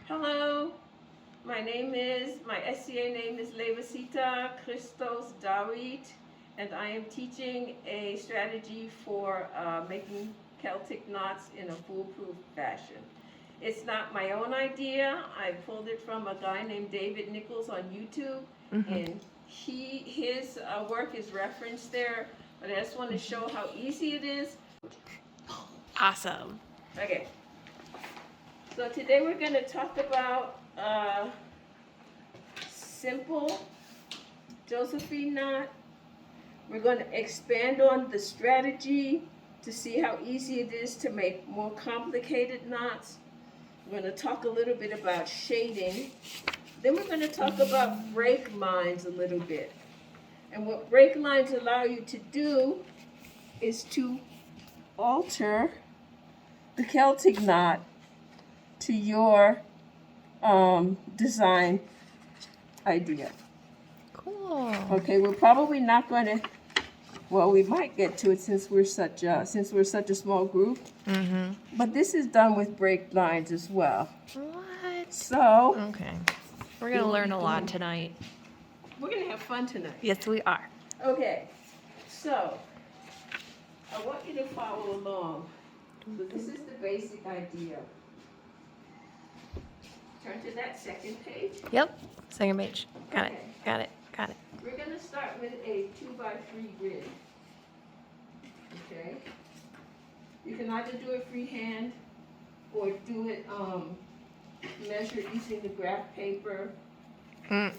Hello, my SCA name is Lebaseeta Christos Dawit, and I am teaching a strategy for making Celtic knots in a foolproof fashion. It's not my own idea. I pulled it from a guy named David Nichols on YouTube, and his work is referenced there, but I just want to show how easy it is. Awesome. Okay. So today we're going to talk about simple Josephine knot. We're going to expand on the strategy to see how easy it is to make more complicated knots. We're going to talk a little bit about shading. Then we're going to talk about break lines a little bit. And what break lines allow you to do is to alter the Celtic knot to your design idea. Cool. Okay, we're probably not going to. Well, we might get to it since we're such a small group. But this is done with break lines as well. What? So Okay. We're gonna learn a lot tonight. we're gonna have fun tonight. Yes, we are. Okay, so I want you to follow along. So this is the basic idea. Turn to that second page. Yep. Second page. Got it. Okay. Got it. Got it. We're going to start with a 2x3 grid. Okay? You can either do it freehand or do it measured using the graph paper.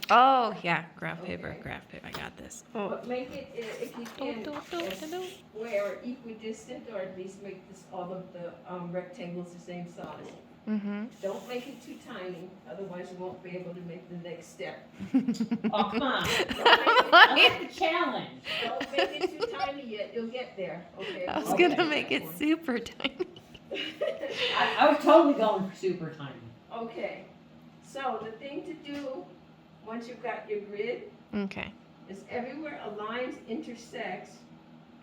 Oh yeah, graph paper. Okay. Graph paper. I got this. But make it, if you can, as square or equidistant, or at least make this, all of the rectangles the same size. Don't make it too tiny, otherwise you won't be able to make the next step. Oh, come on. I like the challenge. Don't make it too tiny yet, you'll get there, okay? I was Okay. gonna make it super tiny. I was totally going for super tiny. Okay, so the thing to do, once you've got your grid, Okay. is everywhere a line intersects,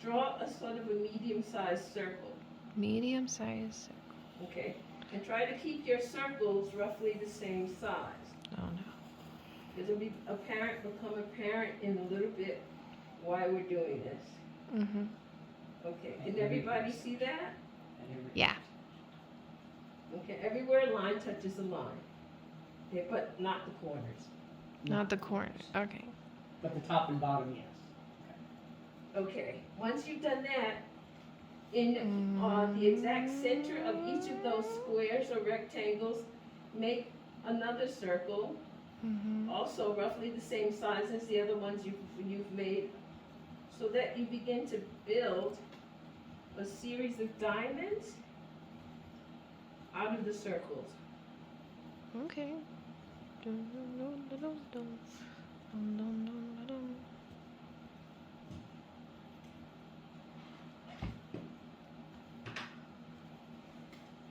draw a sort of a medium-sized circle, Medium size. okay? And try to keep your circles roughly the same size. Oh no. It'll become apparent in a little bit why we're doing this. Okay, can everybody see that? Yeah. Okay, everywhere a line touches a line. Okay, but not the corners. Not the corner. Okay. But the top and bottom, yes. Okay, once you've done that, in the exact center of each of those squares or rectangles, make another circle, also roughly the same size as the other ones you've made, so that you begin to build a series of diamonds out of the circles. Okay.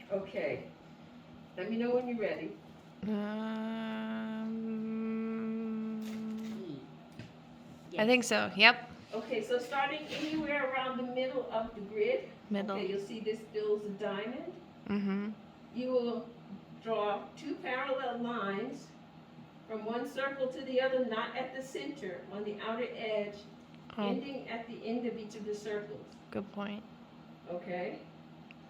Okay, let me know when you're ready. I think so. Yep. Okay, so starting anywhere around the middle of the grid, Middle. okay, you'll see this builds a diamond. You will draw two parallel lines from one circle to the other, not at the center, on the outer edge, ending at the end of each of the circles. Good point. Okay?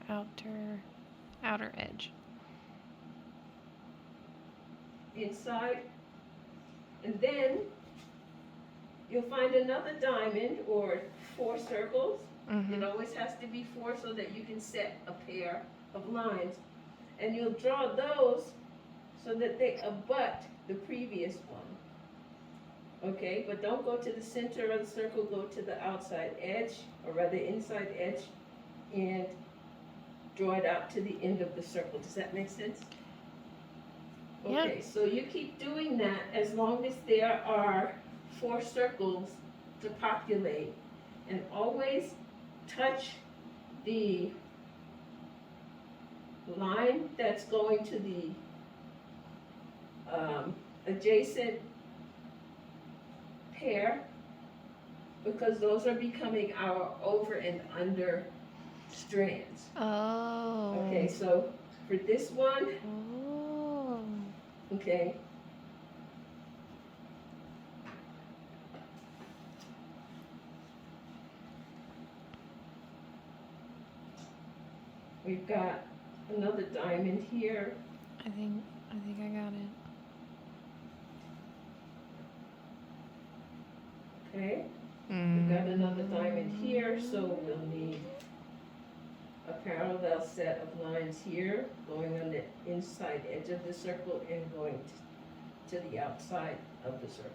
Outer edge. Inside. And then you'll find another diamond or 4 circles. It always has to be 4 so that you can set a pair of lines. And you'll draw those so that they abut the previous one. Okay, but don't go to the center of the circle, go to the outside edge, or rather inside edge, and draw it out to the end of the circle. Does that make sense? Yeah. Okay, so you keep doing that as long as there are 4 circles to populate, and always touch the line that's going to the adjacent pair, because those are becoming our over and under strands. Oh. Okay, so for this one, Oh. Okay. We've got another diamond here. I think I got it. Okay. We've got another diamond here, so we'll need a parallel set of lines here, going on the inside edge of the circle and going to the outside of the circle.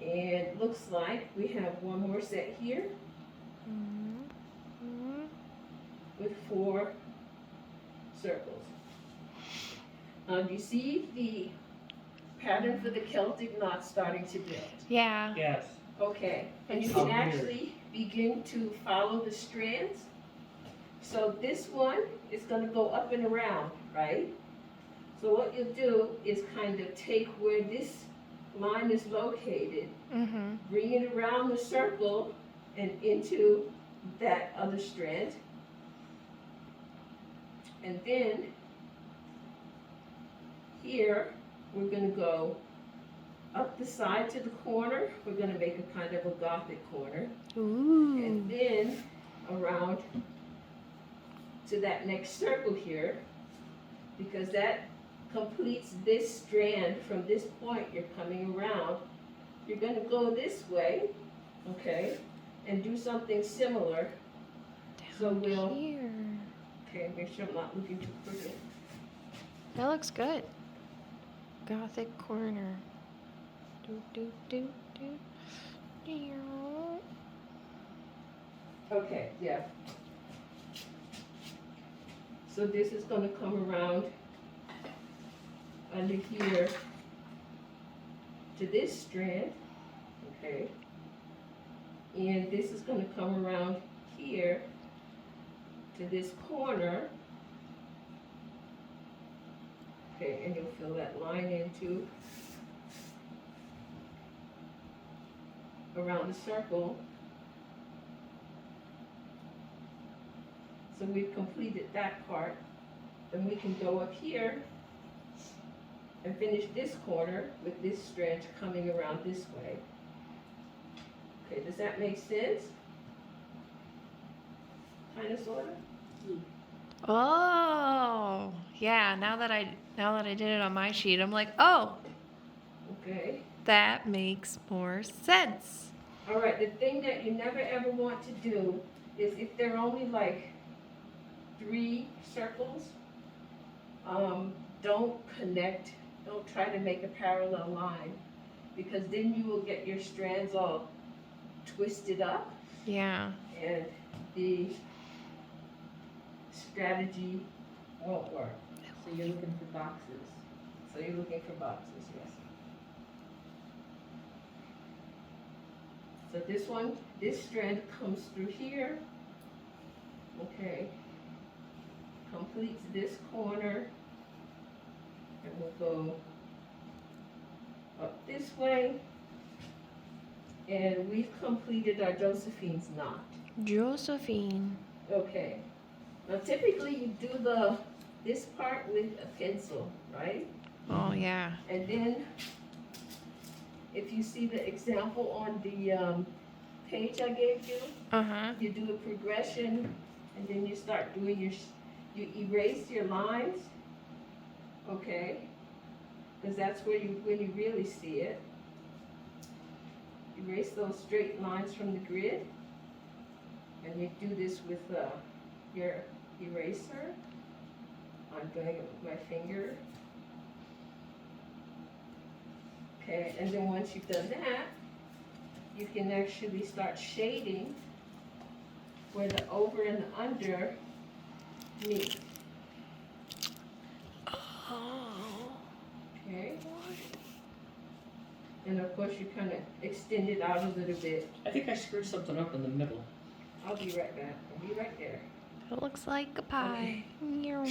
And looks like we have one more set here with 4 circles. Do you see the pattern for the Celtic knot starting to build? Yeah. Yes. Okay, and you Oh, can weird. actually begin to follow the strands. So this one is going to go up and around, right? So what you'll do is kind of take where this line is located, bring it around the circle and into that other strand. And then here we're going to go up the side to the corner. We're going to make a kind of a Gothic corner. Ooh. And then around to that next circle here, because that completes this strand. From this point you're coming around, you're going to go this way, okay, and do something similar. So we'll, Here. okay, make sure I'm not looking too crooked. That looks good. Gothic corner. Do do do do. Okay, yeah. So this is going to come around under here to this strand, okay, and this is going to come around here to this corner, okay, and you'll fill that line in too around the circle. So we've completed that part. Then we can go up here and finish this corner with this strand coming around this way. Okay, does that make sense? Kind of, sort of? Oh, yeah. Now that I did it on my sheet, I'm like, oh, Okay. that makes more sense. All right, the thing that you never ever want to do is if there are only like 3 circles, don't connect, don't try to make a parallel line, because then you will get your strands all twisted up Yeah. and the strategy won't work. So you're looking for boxes. So you're looking for boxes, yes. So this strand comes through here, okay, completes this corner, and we'll go up this way, and we've completed our Josephine's knot. Josephine. Okay, now typically you do this part with a pencil, right? Oh, yeah. And then, if you see the example on the page I gave you, Uh-huh. you do a progression, and then you start doing you erase your lines, okay? Because that's when you really see it. Erase those straight lines from the grid, and you do this with your eraser. I'm doing it with my finger. Okay, and then once you've done that, you can actually start shading where the over and the under meet. Oh. Okay? And of course, you kind of extend it out a little bit. I think I screwed something up in the middle. I'll be right back. I'll be right there. It looks like a pie. Meow,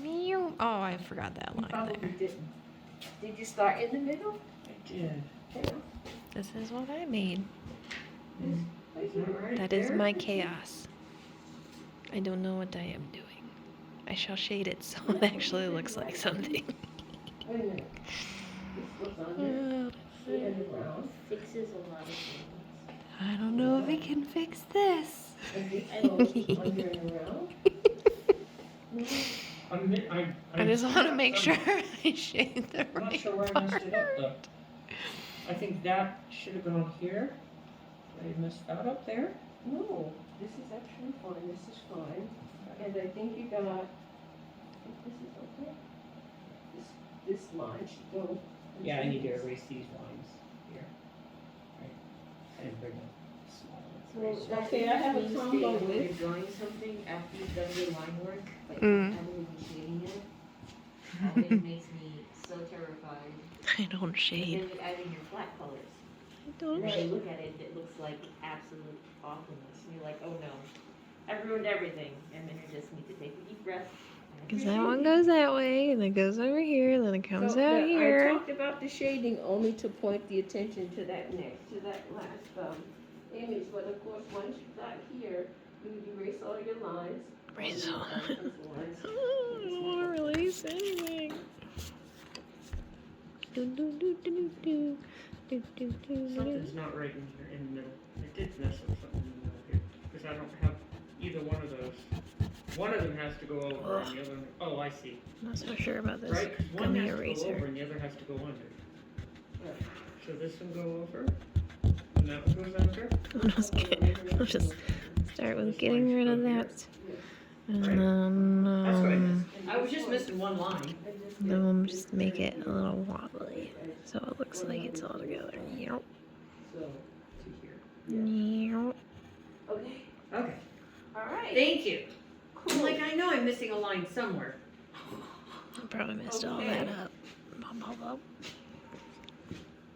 meow. Oh, I forgot that You line probably there. didn't. Did you start in the middle? I did. Yeah. This is what I made. Is that right That is there? my chaos. I don't know what I am doing. I shall shade it so it actually looks like something. Wait a minute. This goes under and around. Fixes a lot of things. I don't know if we can fix this. And this goes under and around. I just want to make sure I shade the I'm not right sure where I messed it up though. I think that should have gone here. I messed that up there. No, this is actually fine. This is fine. And I think you got, I think this is okay. This line should go. Yeah, I need to erase these lines here. Right. I didn't bring them. Well, okay, I have a combo When you're with. drawing something after you've done your line work, like Mm. having be shading it, always makes me so terrified. I don't And shade. then you add in your flat colors. I don't And then shade. you look at it, it looks like absolute awfulness. And you're like, oh no, I've ruined everything. And then you just need to take a deep breath. Because that one goes that way, and it goes over here, then it comes So out I here. talked about the shading only to point the attention to that next, to that last image. But of course, once you got here, you erase all your lines. Erase all. lines. I don't want to release anything. Something's not right in here in the middle. I did mess up something in the middle here because I don't have either one of those. One of them has to go over and the other. Oh, I see. I'm not so sure about this Right? 'Cause one gummy has to go eraser. over and the other has to go under. Right. So this one go over and that one goes under. I'm just kidding. I'll just start with getting rid of that. And then, That's what it is. I was just missing one line. then we'll just make it a little wobbly. So it looks like it's all together. Yep. So, To here. Yep. okay, Okay. all right. Thank you. I'm Cool. like, I know I'm missing a line somewhere. I probably messed all Okay. that up. Bum, bum, bum.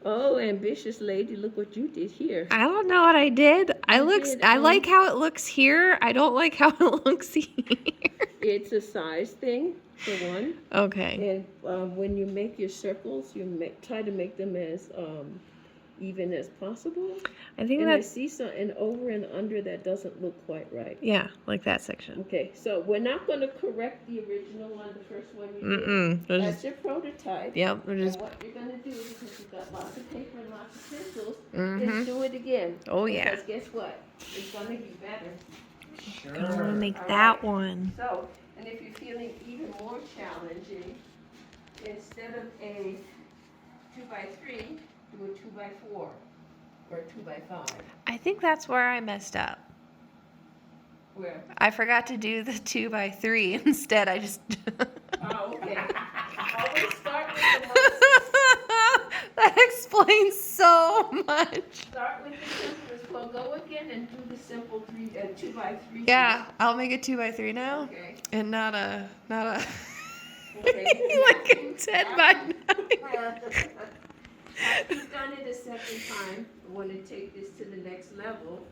Oh, ambitious lady, look what you did here. I don't know what I did. I did, like how it looks here. I don't like how it looks here. It's a size thing, for one. Okay. And when you make your circles, try to make them as even as possible. I think And I that's, see something over and under that doesn't look quite right. yeah, like that section. Okay, so we're not going to correct the original one, the first one you did. Mm-mm. We're That's just, your prototype. yep, we're And just, what you're going to do, because you've got lots of paper and lots of pencils, mm-hmm. is do it again. Oh, yeah. Because guess what? It's going to be better. I want to make All that right. one. So, and if you're feeling even more challenging, instead of a 2x3, do a 2x4 or a 2x5. I think that's where I messed up. Where? I forgot to do the 2x3 instead. I just. Oh, okay. Always start with the most, That explains so much. start with the simplest. Well, go again and do the simple 2x3. Yeah, I'll make a 2x3 now, Okay. and not a Okay. like a 10x9. After you've done it a second time, I want to take this to the next level,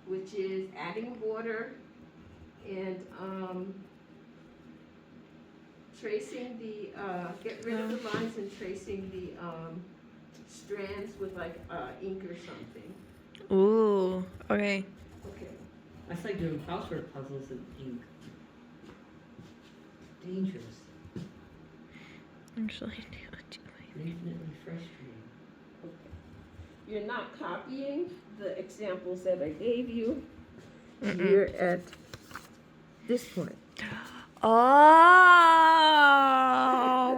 which is adding border and tracing the, get rid of the lines and tracing the strands with like ink or something. Ooh, okay. Okay. That's like doing crossword puzzles in ink. Dangerous. Actually, do it. Infinitely frustrating. You're not copying the examples that I gave you. Mm-mm. You're at this point. Oh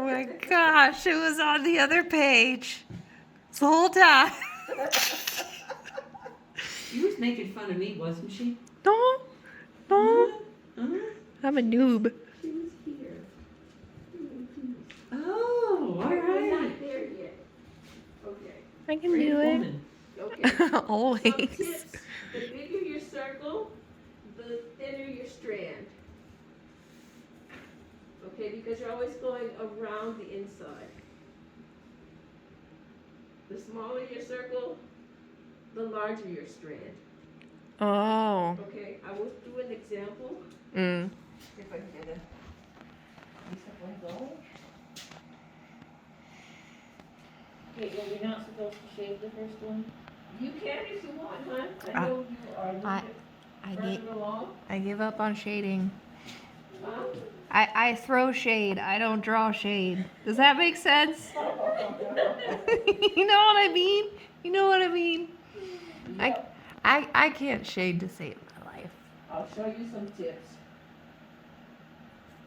my gosh, it was on the other page the whole time. She was making fun of me, wasn't she? No, no, Uh-huh. I'm a noob. She was here. Oh, all We're right. not there yet. Okay. I can Great do it. woman. Okay. Some Always. tips. The bigger your circle, the thinner your strand. Okay, because you're always going around the inside. The smaller your circle, the larger your strand. Oh. Okay, I will do an example. Mm. See if I can get a piece of one going. Wait, were we not supposed to shave the first one? You can if you want, huh? I know you are a little I- bit I further along. I give up on shading. Huh? I throw shade. I don't draw shade. Does that make sense? You know what I mean? You know what I mean? I can't shade to save my life. I'll show you some tips.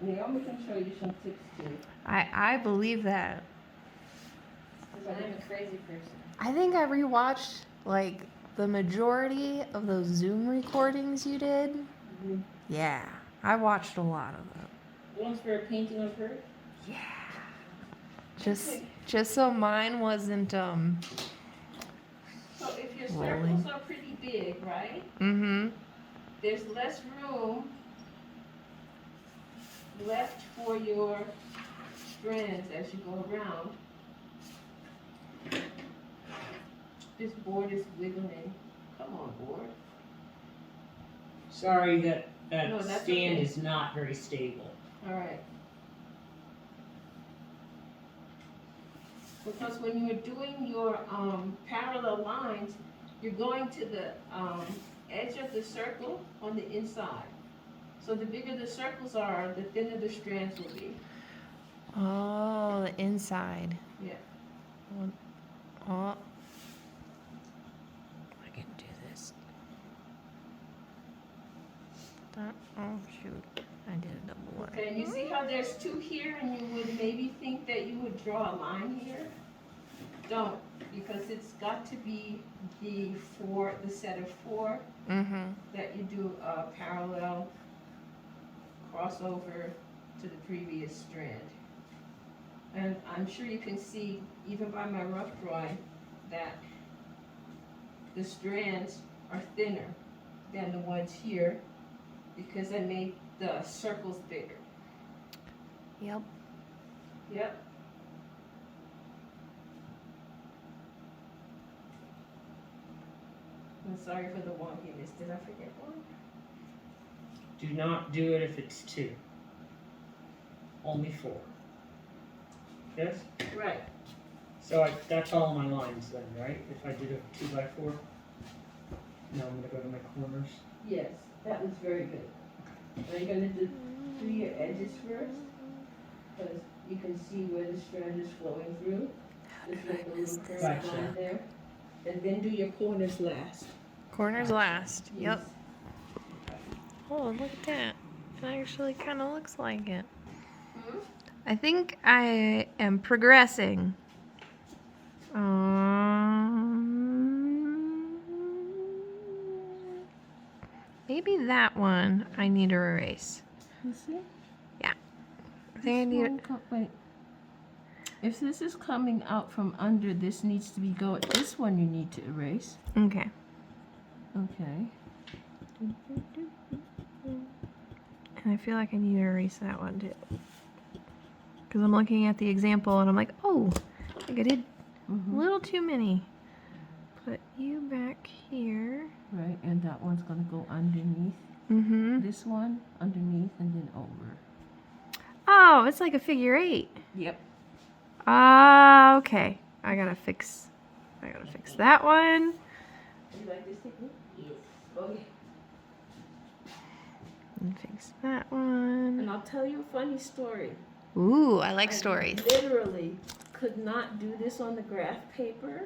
Naomi can show you some tips too. I believe that. Because I'm a crazy person. I think I rewatched like the majority of those Zoom recordings you did. Mhm. Yeah, I watched a lot of them. One's for a painting of her. Yeah. Just so mine wasn't So if your Rolling. circles are pretty big, right? Mm-hmm. There's less room left for your strands as you go around. This board is wiggling. Come on, board. Sorry, that No, that's stand okay. is not very stable. All right. Because when you're doing your parallel lines, you're going to the edge of the circle on the inside. So the bigger the circles are, the thinner the strands will be. Oh, the inside. Yeah. Oh. I can do this. Oh shoot. I did a double one. Okay, and you see how there's two here, and you would maybe think that you would draw a line here? Don't, because it's got to be the set of four Mm-hmm. that you do a parallel crossover to the previous strand. And I'm sure you can see, even by my rough drawing, that the strands are thinner than the ones here because I made the circles bigger. Yep. Yep. I'm sorry for the wonkiness. Did I forget one? Do not do it if it's 2. Only 4. Yes? Right. So that's all my lines then, right? If I did a 2x4? Now I'm gonna go to my corners. Yes, that was very good. Are you gonna do your edges first? Because you can see where the strand is flowing through. Just like a little curved Gotcha. line there. And then do your corners last. Corners last. Yes. Yep. Oh, look at that. It actually kind of looks like it. Hmm? I think I am progressing. Maybe that one I need to erase. You see? I think I need. Wait. If this is coming out from under, this needs to be going. This one you need to erase. Okay. Okay. And I feel like I need to erase that one too. Because I'm looking at the example and I'm like, oh, I think I did a little too many. Put you back here. Right, and that one's gonna go underneath. Mm-hmm. This one underneath and then over. Oh, it's like a figure 8. Yep. Ah, okay. I gotta fix that one. You like this technique? Yes. Okay. And fix that one. And I'll tell you a funny story. Ooh, I like stories. I literally could not do this on the graph paper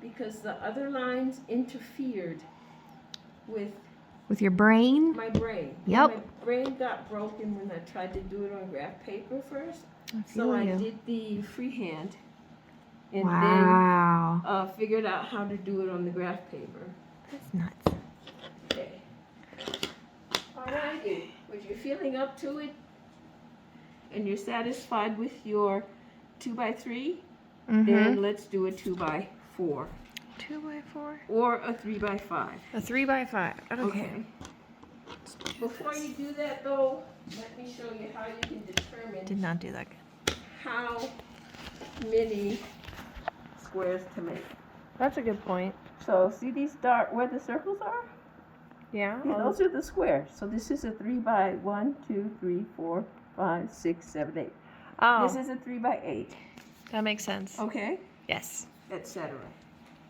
because the other lines interfered with With your brain? my brain. Yep. My brain got broken when I tried to do it on graph paper first. I So feel I you. did the freehand and Wow. then figured out how to do it on the graph paper. That's nuts. Okay. All righty. If you're feeling up to it and you're satisfied with your 2x3, Mm-hmm. then let's do a 2x4 2x4? or a 3x5. A 3x5. Okay. Before you do that though, let me show you how you can determine Did not do that good. how many squares to make. That's a good point. So see these dark where the circles are? Yeah. Yeah, those are the squares. So this is a 3x1, 2, 3, 4, 5, 6, 7, 8. Oh, This is a 3x8. that makes sense. Okay? Yes. Etc.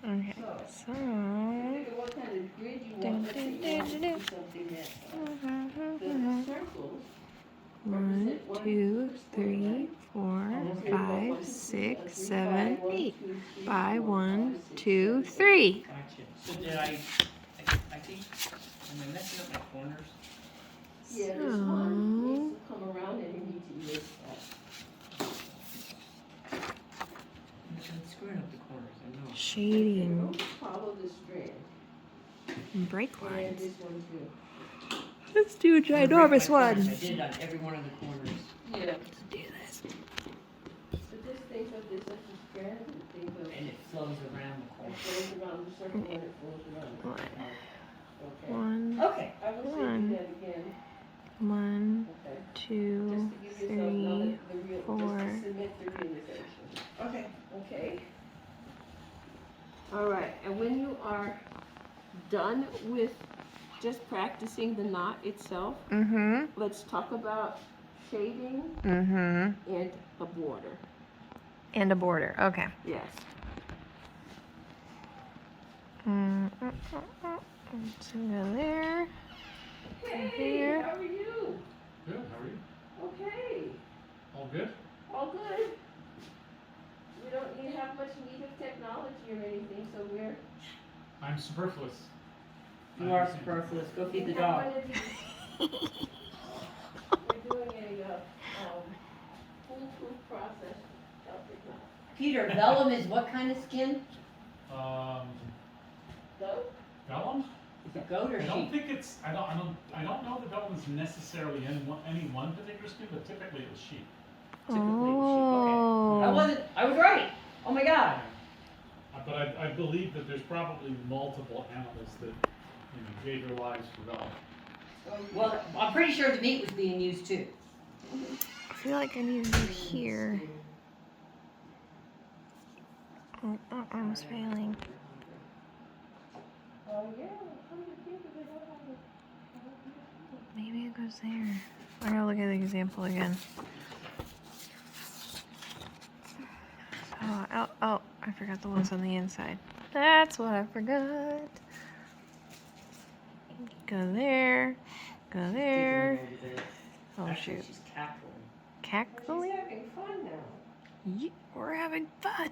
Okay. So, So. look at what kind of grid you want. Let's say you want to do something that the circles 1, 2, 3, 4, 5, 6, 7, 8. By 1, 2, 3. Gotcha. So did I think, am I messing up my corners? Yeah, this one needs to come around and you need to erase that. I'm screwing up the corners, I know. Shading. Don't follow the strand. And break And lines. this one too. Let's do a ginormous I one. did on every one of the corners. Yeah. Let's do this. So just think of this as a strand and think of And it flows around the it corner. goes around the circle and it flows around the One. circle. Okay. 1, Okay. I will say One. that again. 1, Okay. 2, Just to give yourself 3. the real, just 4. to submit the realization. Okay. Okay. All right, and when you are done with just practicing the knot itself, Mm-hmm. let's talk about shading Mm-hmm. and a border. And a border. Okay. Yes. So go there. Hey, Here. how are you? Good, how are you? Okay, All good? all good. We don't need have much need of technology or anything, so I'm superfluous. You I are understand. superfluous. Go feed the we have dog. one of these. We're doing a foolproof process. Celtic knot. Peter, vellum is what kind of skin? So, Vellum? Is it goat or I don't sheep? think it's, I don't know that vellum is necessarily in any one particular skin, but typically it's sheep. Typically sheep, Oh. okay. I was right. Oh my God. But I believe that there's probably multiple animals that, gave their lives for vellum. Well, I'm pretty sure the meat was being used too. I feel like I need to do here. Oh, my arm's failing. oh yeah, come to think of it, Maybe it goes there. I gotta look at the example again. Oh, I forgot the ones on the inside. That's what I forgot. Go there. Go there. Oh Actually, shoot. she's cackling. She's Cackling? having fun now. Yeah, we're having fun.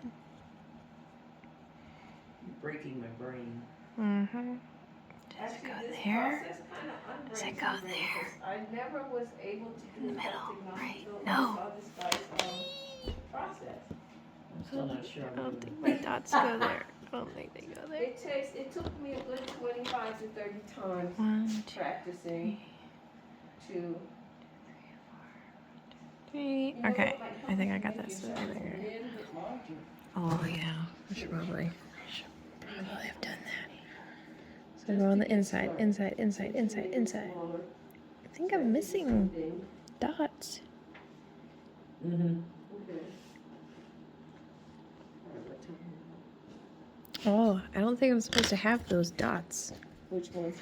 You're breaking my brain. Mm-hmm. Does it Actually, go this there? process kind of Does it unbreaks go my brain, there? 'cause I never was able to do In the middle, Celtic knot right? until No. I saw this guy's process. I'm still not sure. I don't think my dots go there. I don't think they go there. It took me a good 25 to 30 times 1, 2, practicing to. 3. You know, Okay, it might help I think I you got make this yourself over a here. little bit larger. Oh yeah, I should probably have done that. So go on the inside, inside, inside, inside, inside. I think I'm missing dots. Mm-hmm. Oh, I don't think I'm supposed to have those dots. Which ones?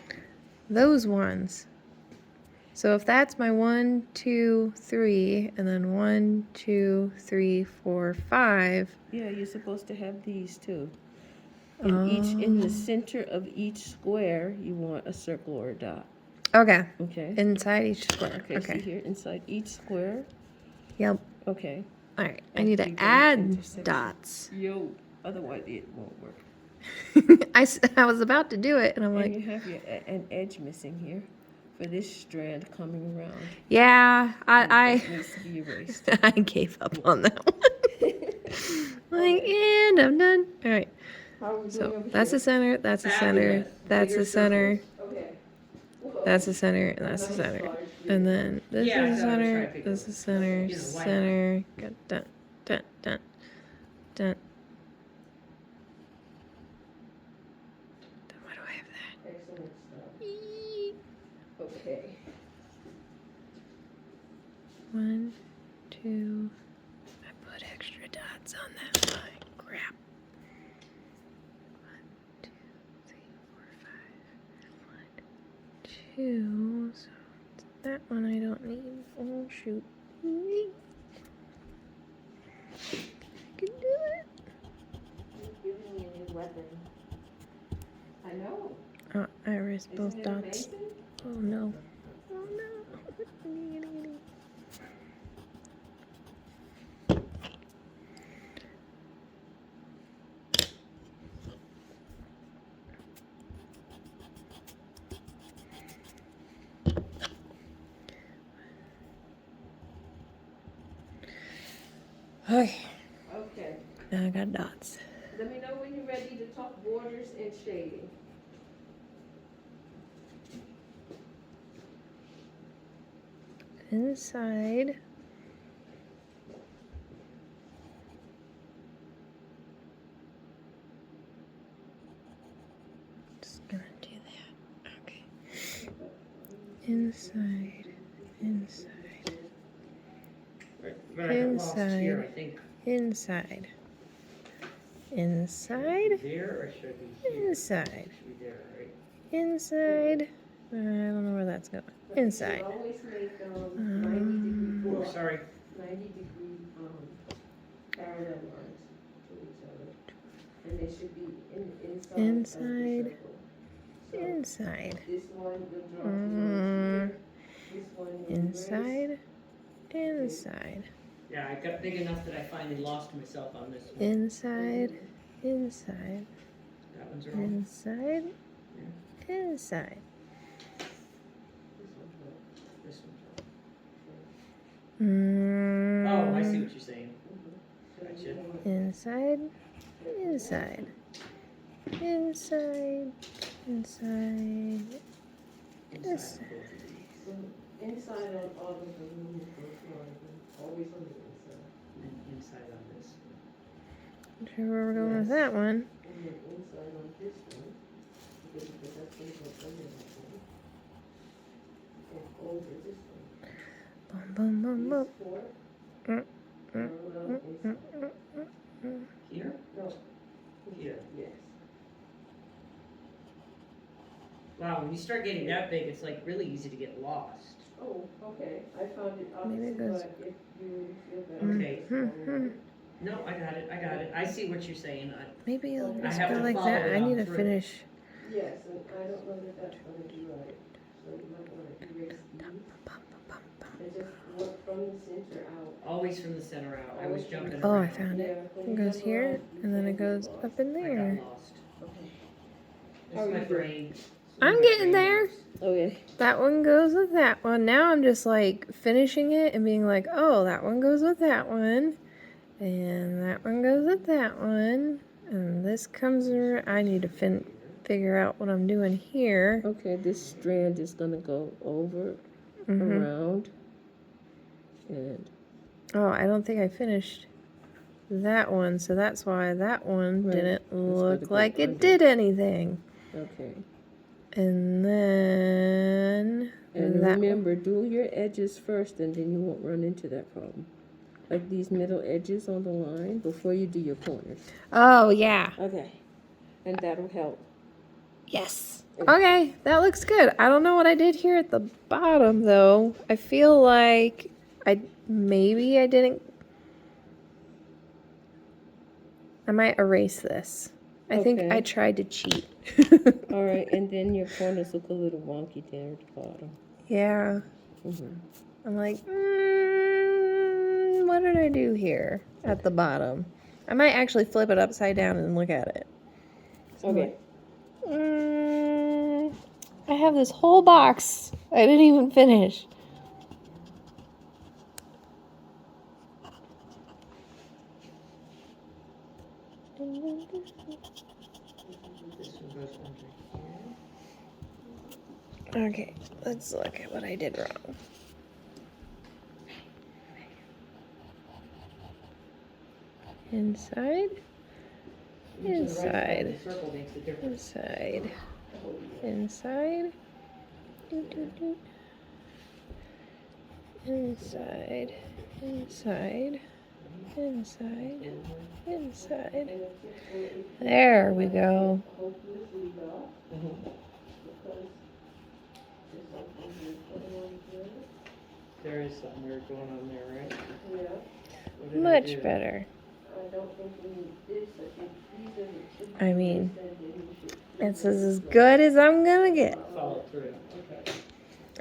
Those ones. So if that's my 1, 2, 3, and then 1, 2, 3, 4, 5. Yeah, you're supposed to have these too. In the center of each square, you want a circle or a dot. Okay, Okay. inside each square. Okay. Okay. See here, inside each square. Yep. Okay. All right. I need After to you go add intersection. dots. Yo. Otherwise, it won't work. I was about to do it, and I'm And like, you have an edge missing here for this strand coming around. yeah, I That needs to be erased. I gave up on that one. Like, and I'm done. All right. How are we doing So over that's the here? center. That's the center. Fabulous. That's Bigger the center. Okay. That's the center. And that's the center. And then this Yeah, is the so I was center. trying to pick This up- is center. you know, why not? Center. Got dun dun dun dun. Then why do I have that? Excellent stuff. Eee. Okay. 1, 2. I put extra dots on that line. Crap. 1, 2, 3, 4, 5. 1, 2. So that one I don't need. Oh shoot. I can do it. You're giving me a new weapon. I know. Oh, I erased both Isn't it dots. amazing? Oh no. Oh no. Okay, Okay, now I got dots. let me know when you're ready to talk borders and shading. Inside. Just gonna do that. Okay. Inside. Inside. But I got lost here, Inside. I think. Inside. Should I Inside. be there or should I be here? Inside. Should be there, right? Inside. I don't know where that's going. But you Inside. should always make 90 degree, Oh, sorry. 90 degree parallel lines to each other. And they should be inside Inside. of the circle. So Inside. this one you'll draw here. This one you'll Inside. Inside. Yeah, I got big enough that I finally lost myself on this one. Inside. Inside. That one's wrong. Inside. Inside. This one's wrong. Oh, I see Mm, what you're saying. Gotcha. inside. Inside. Inside. Inside. Inside Yes. of both of these. So inside on all of the rooms, always on the inside. And inside on this. Not sure where we're going with that one. And then inside on this one, because that's going to go under that one. And over this one. Boom, boom, boom, boom. These four Mm, parallel inside. Here? No. Here. Yes. Wow, when you start getting that big, it's like really easy to get lost. Oh, okay, I found it Maybe it opposite, goes- but if you feel better. Okay. Mhm. No, I got it. I see what you're saying. Maybe it'll I just have go to like follow that. it I on need to through. finish. Yes, and I don't know that that's gonna be right, so you might wanna erase these, and just work from the center out. Always from the center out. I was jumping Oh, I around. found it. When It you goes jump here, around, you and then can it goes get up in I there. got lost. Okay. That's my brain. I'm My getting brain there. works. Okay. That one goes with that one. Now I'm just like finishing it and being like, oh, that one goes with that one. And that one goes with that one. And this comes around. I need to figure out what I'm doing here. Okay, this strand is gonna go over, Mhm. around, and. Oh, I don't think I finished that one. So that's why that one Right. didn't gotta look go like it under. did anything. Okay. And then And that remember, do your edges first, and then you won't run into that problem. Like these middle edges on the line before you do your corners. Oh, yeah. Okay. And that'll help. Yes. Okay, that looks good. I don't know what I did here at the bottom though. I feel like maybe I didn't. I might erase this. I think Okay. I tried to cheat. All right, and then your corners look a little wonky there at the bottom. Yeah. Mm-hmm. I'm like, what did I do here at the bottom? I might actually flip it upside down and look at it. Okay. I have this whole box I didn't even finish. This one goes under here. Okay, let's look at what I did wrong. Inside, And to the right side of inside, the circle makes a difference. inside, inside, doo-doo-doo. Inside, inside, inside, inside. There we go. There is something weird going on there, right? Yeah, What did I Much do? better. I don't think we need this, I think these are the two. I mean, that you should- It's as good as I'm gonna get. Follow through. Okay.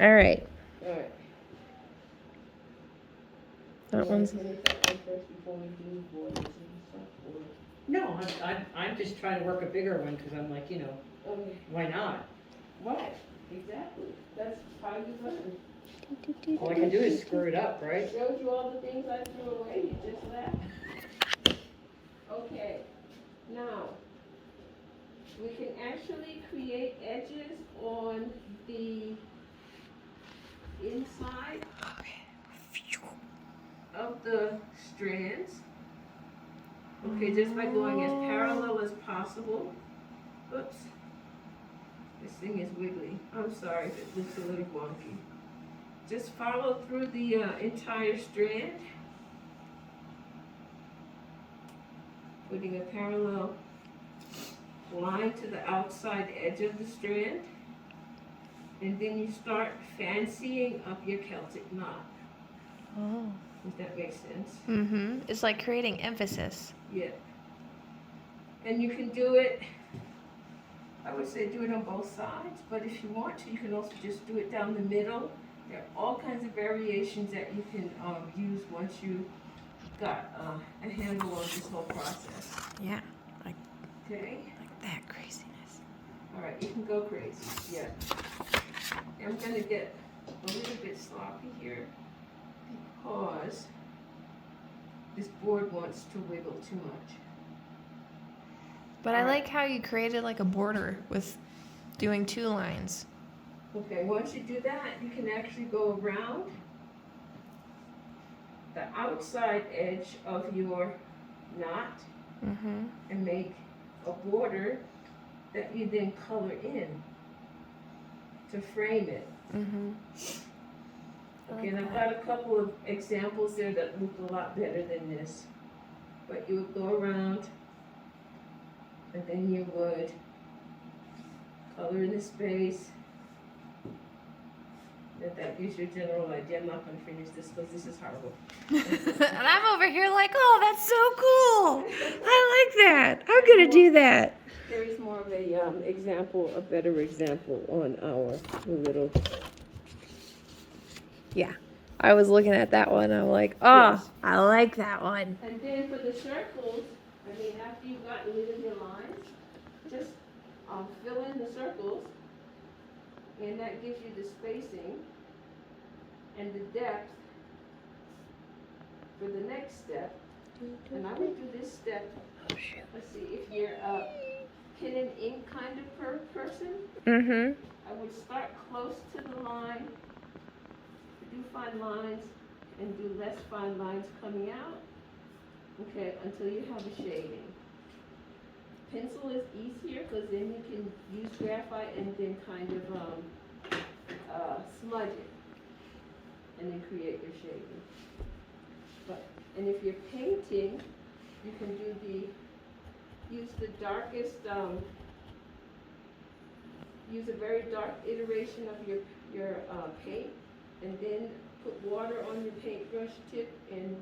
All right, All right. that one's. Finish that one first before we do borders and stuff, or? No, I'm just trying to work a bigger one because I'm like, Okay. why not? Right, exactly. That's how you learn. All I can do is screw it up, I right? showed you all the things I threw away, you just left. Okay, now, we can actually create edges on the inside of the strands. Okay, just by going as parallel as possible. Oops. This thing is wiggly. I'm sorry if it looks a little wonky. Just follow through the entire strand. Putting a parallel line to the outside edge of the strand. And then you start fancying up your Celtic knot. Oh. If that makes sense. Mm-hmm. It's like creating emphasis. Yeah. And you can do it, I would say do it on both sides, but if you want to, you can also just do it down the middle. There are all kinds of variations that you can use once you got a handle on this whole process. Yeah. Okay? Like that craziness. All right, you can go crazy. Yeah. I'm gonna get a little bit sloppy here because this board wants to wiggle too much. But I like how you created like a border with doing 2 lines. Okay, once you do that, you can actually go around the outside edge of your knot Mm-hmm. and make a border that you then color in to frame it. Mm-hmm. Okay, and I've got a couple of examples there that look a lot better than this. But you would go around and then you would color in the space. That gives you a general idea. I'm not going to finish this because this is horrible. And I'm over here like, oh, that's so cool. I like that. I'm going to do that. There is more of a example, a better example on our little. Yeah. I was looking at that one. I'm like, oh, Yes. I like that one. And then for the circles, I mean, after you've gotten rid of your lines, just fill in the circles, and that gives you the spacing and the depth for the next step. And I would do this step. Let's see, if you're a pen and ink kind of person, Mm-hmm. I would start close to the line, do fine lines, and do less fine lines coming out, okay, until you have a shading. Pencil is easier because then you can use graphite and then kind of smudge it and then create your shading. And if you're painting, you can use the darkest, use a very dark iteration of your paint, and then put water on your paintbrush tip and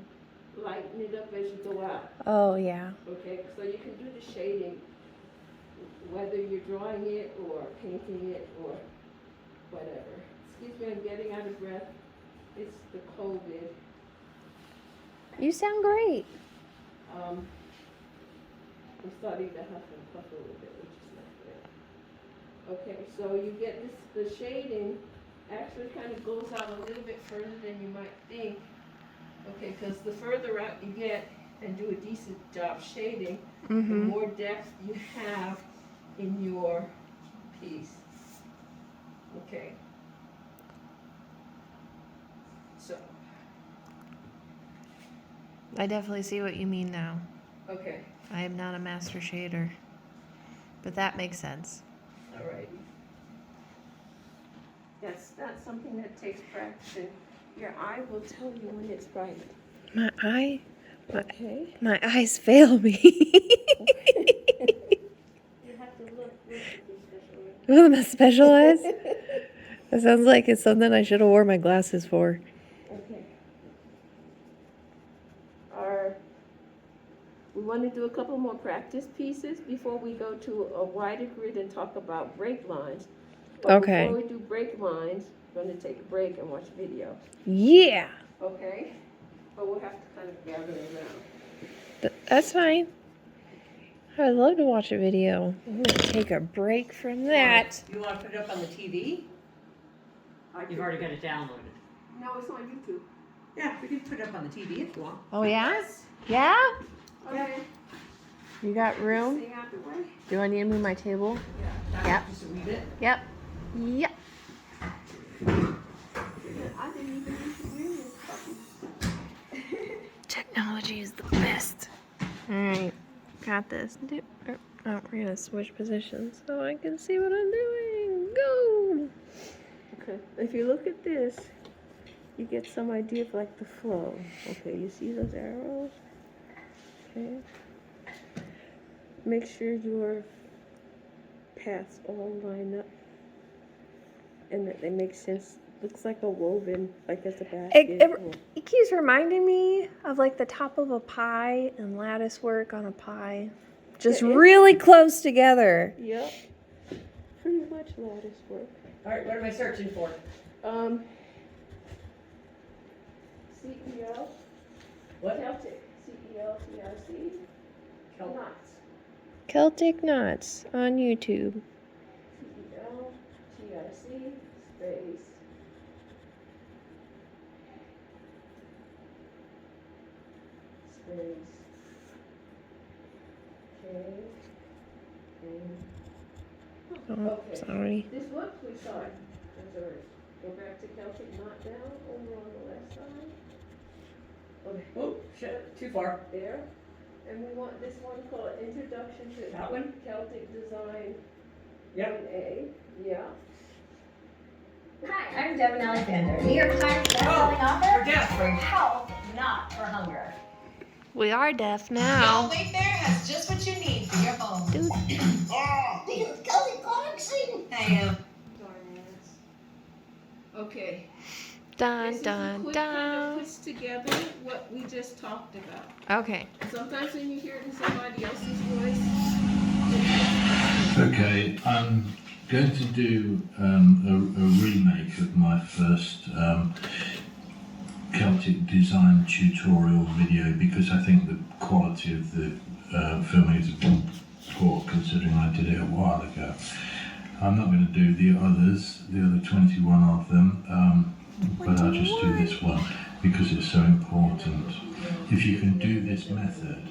lighten it up as you go out. Oh, yeah. Okay, so you can do the shading, whether you're drawing it or painting it or whatever. Excuse me, I'm getting out of breath. It's the COVID. You sound great. I'm starting to huff and puff a little bit, which is not good. Okay, so you get this, the shading actually kind of goes out a little bit further than you might think. Okay, because the further out you get and do a decent job shading, the Mm-hmm. more depth you have in your piece. Okay. So, I definitely see what you mean now. okay, I am not a master shader. But that makes sense. all right. That's something that takes practice, and your eye will tell you when it's right. Okay. My eyes fail me. You have to look at these special ones. Oh, my special eyes? That sounds like it's something I should have wore my glasses for. Okay. We want to do a couple more practice pieces before we go to a wider grid and talk about break lines. But Okay. Before we do break lines, we're going to take a break and watch a video. Yeah. Okay? But we'll have to kind of gather around. That's fine. I'd love to watch a video. I'm going to take a break from that. You want to put it up on the TV? You've already got it downloaded. No, it's on YouTube. Yeah, we can put it up on the TV if you want. Oh yeah? Yeah? Okay. You got room? Stay out the way. Do I need to move my table? Yeah. Yep. Just a wee bit. Yep. Yep. I didn't even need to bring this puppy. Technology is the best. Alright. Got this. Oh, we're gonna switch positions so I can see what I'm doing. Go! Okay. If you look at this, you get some idea of like the flow. Okay, you see those arrows? Okay. Make sure your paths all line up and that they make sense. Looks like a woven, like it's a basket. It keeps reminding me of like the top of a pie and lattice work on a pie. Just really close together. Yep. Pretty much lattice work. All right, what am I searching for? CEO. What? Celtic. CELTIC. Knots. Celtic knots on YouTube. CELTIC space. Space. Oh, Okay. sorry. This was we saw it. Go back to Celtic knot down over on the left side. Okay, Oh, shit, too far. there. And we want this one called Introduction to That one? Celtic Design Yep. 1A. Yeah. Hi, I'm Devin Alexander, New York Times bestselling author. We're deaf. For health, not for hunger. We are deaf Your now. Wayfair has just what you need for your home. Dude. Kelly Clarkson. Hey, Okay. Dun This dun is a quick dun. that puts together what we just talked about. Okay. Sometimes when you hear it in somebody else's voice, Okay, I'm going to do a remake of my first Celtic design tutorial video because I think the quality of the filming is a bit poor considering I did it a while ago. I'm not going to do the others, the other 21 of them, but I'll just do this one because it's so important. If you can do this method,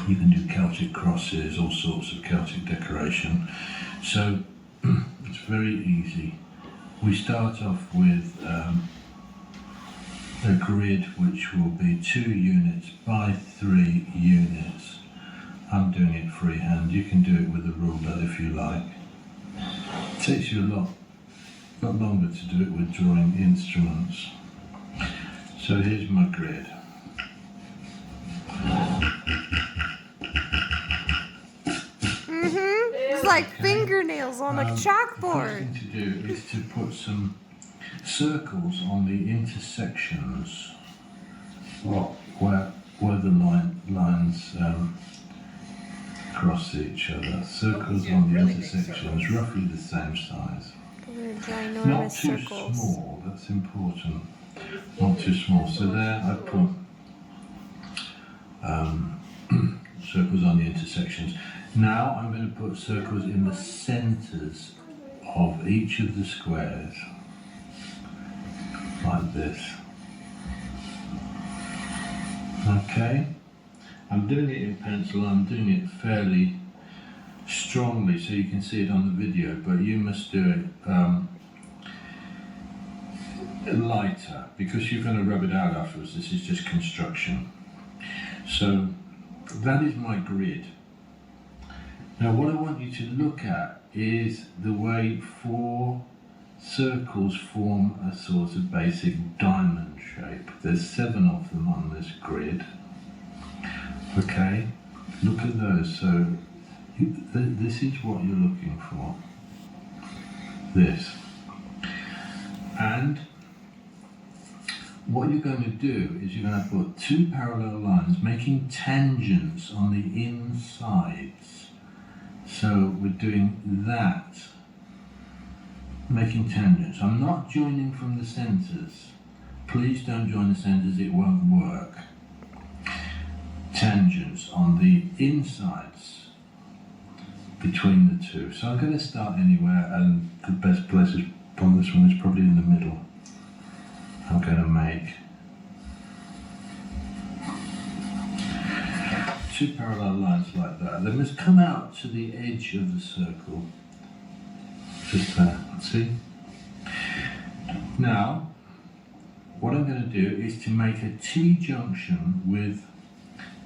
you can do Celtic crosses, all sorts of Celtic decoration. So it's very easy. We start off with a grid which will be 2 units by 3 units. I'm doing it freehand. You can do it with a ruler if you like. It takes you a lot longer to do it with drawing instruments. So here's my grid. It's like fingernails on a The first chalkboard. thing to do is to put some circles on the intersections where the lines cross each other. Circles on the intersections, roughly the same size. They're Not ginormous too circles. small, that's important. Not too small. So there I put circles on the intersections. Now I'm going to put circles in the centres of each of the squares, like this. Okay, I'm doing it in pencil, I'm doing it fairly strongly so you can see it on the video, but you must do it lighter because you're going to rub it out afterwards. This is just construction. So that is my grid. Now what I want you to look at is the way 4 circles form a sort of basic diamond shape. There's 7 of them on this grid. Okay, look at those. So this is what you're looking for. This. And what you're going to do is you're going to put 2 parallel lines making tangents on the insides. So we're doing that, making tangents. I'm not joining from the centres. Please don't join the centres, it won't work. Tangents on the insides between the 2. So I'm going to start anywhere, and the best place on this one is probably in the middle. I'm going to make 2 parallel lines like that. They must come out to the edge of the circle. Just there, see? Now, what I'm going to do is to make a T-junction with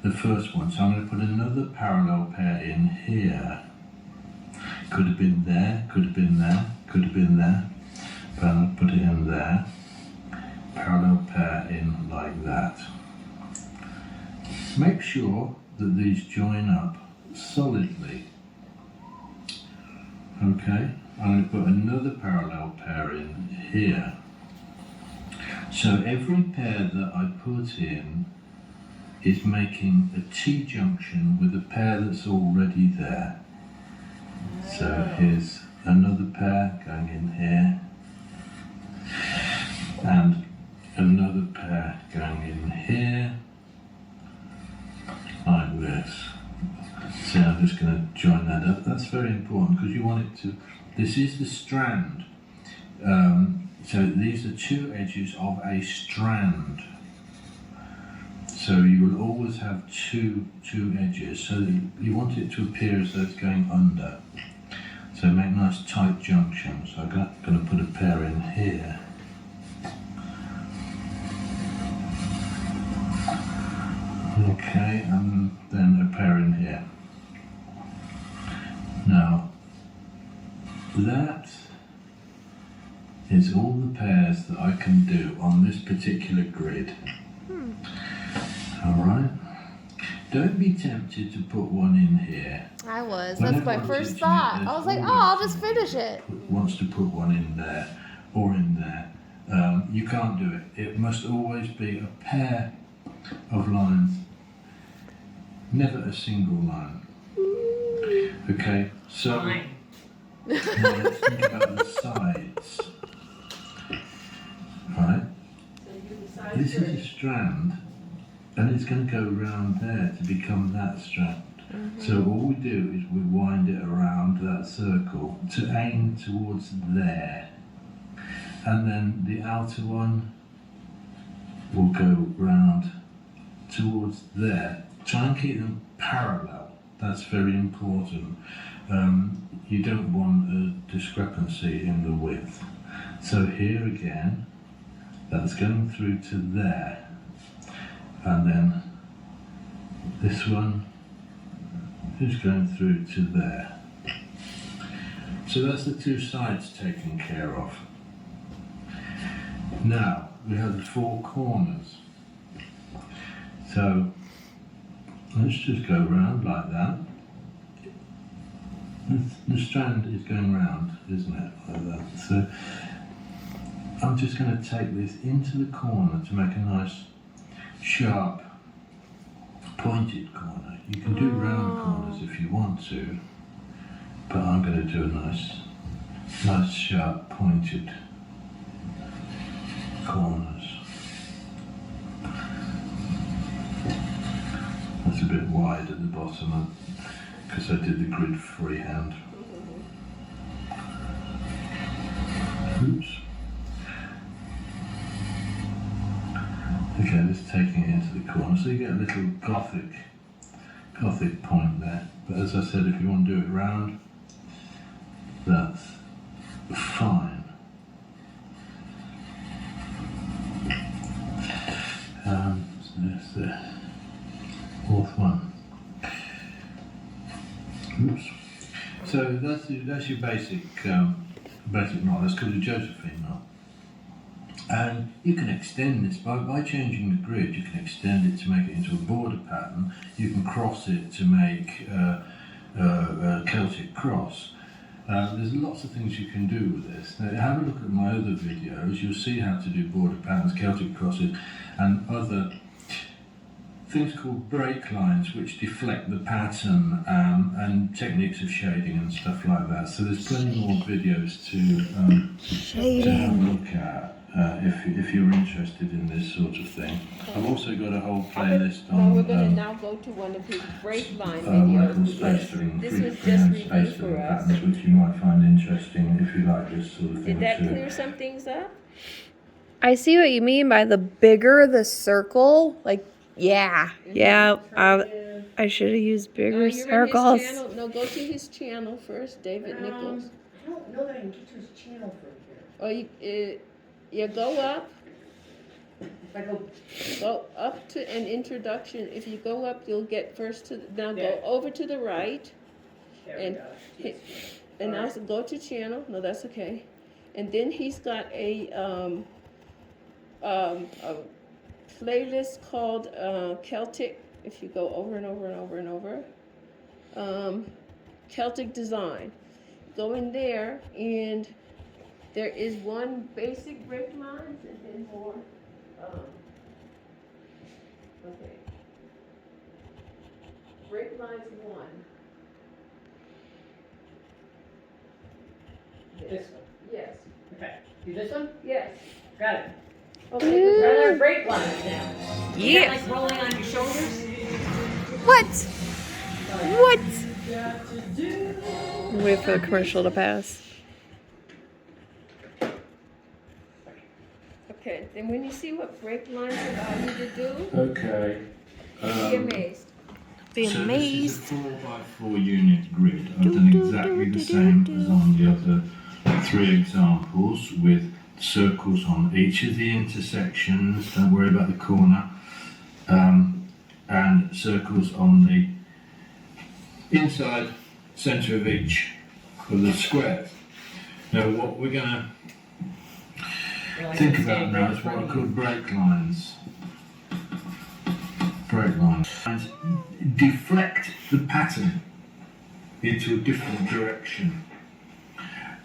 the first one. So I'm going to put another parallel pair in here. Could have been there, could have been there, could have been there. But I'm going to put it in there. Parallel pair in like that. Make sure that these join up solidly. Okay, I'm going to put another parallel pair in here. So every pair that I put in is making a T-junction with a pair that's already there. So here's another pair going in here, and another pair going in here, like this. So I'm just going to join that up. That's very important because you want it to, this is the strand. So these are 2 edges of a strand. So you will always have two edges. So you want it to appear as though it's going under. So make nice tight junctions. So I'm going to put a pair in here. Okay, and then a pair in here. Now, that is all the pairs that I can do on this particular grid. Alright? Don't be tempted to put one in here. I was. When That's my everyone's first teaching it, thought. there's I was like, oh, always I'll just someone finish it. wants to put one in there or in there. You can't do it. It must always be a pair of lines, never a single line. Okay, so Fine. now let's think about the sides. Right? So you decide This is first. a strand, and it's going to go around there to become that strand. So all we do is we wind it around that circle to aim towards there. And then the outer one will go round towards there. Try and keep them parallel. That's very important. You don't want a discrepancy in the width. So here again, that's going through to there. And then this one is going through to there. So that's the 2 sides taken care of. Now we have the 4 corners. So let's just go round like that. The strand is going round, isn't it? Like that. So I'm just going to take this into the corner to make a nice sharp pointed corner. You can do round corners if you want to, but I'm going to do a nice sharp pointed corners. That's a bit wide at the bottom because I did the grid freehand. Oops. Okay, just taking it into the corner, so you get a little gothic point there. But as I said, if you want to do it round, that's fine. So there's the 4th one. Oops. So that's your basic knot. That's called a Josephine knot. And you can extend this by changing the grid. You can extend it to make it into a border pattern. You can cross it to make a Celtic cross. There's lots of things you can do with this. Now, have a look at my other videos. You'll see how to do border patterns, Celtic crosses, and other things called break lines, which deflect the pattern, and techniques of shading and stuff like that. So there's plenty more videos to have a look at. If you're interested in this sort of thing. I've also got a whole playlist Well, we're on going to now go to one of his break line Michael videos. space filling, This free was just freehand review space for filling us. patterns, which you might find interesting if you like this sort of thing Did that too. clear some things up? I see what you mean by the bigger the circle. Like, yeah. I should have used bigger You're circles. in his channel. No, go to his channel first, David Nichols. I don't know that I can get to his channel from here. Or you go up. If I Go up to an introduction. If you go up, you'll get first to now. Yeah. Go over to the right, there and we go. and now go to channel. No, that's okay. And then he's got a playlist called Celtic. If you go over and over and over and over, Celtic design. Go in there, and there is one basic break lines, and then more. Okay. Break lines 1. This one. Yes. Okay. Do this one? Yes. Got it. Okay. Rather break lines now. Yeah. Like rolling on your shoulders. What? What? Wait for the commercial to pass. Okay. Then when you see what break lines allow you to do, Okay. be amazed. Be So amazed. this is a 4x4 unit grid. I've done exactly the same as on the other 3 examples with circles on each of the intersections. Don't worry about the corner. And circles on the inside centre of each of the squares. Now what we're going to think about now is what are called break lines. Break lines. And deflect the pattern into a different direction.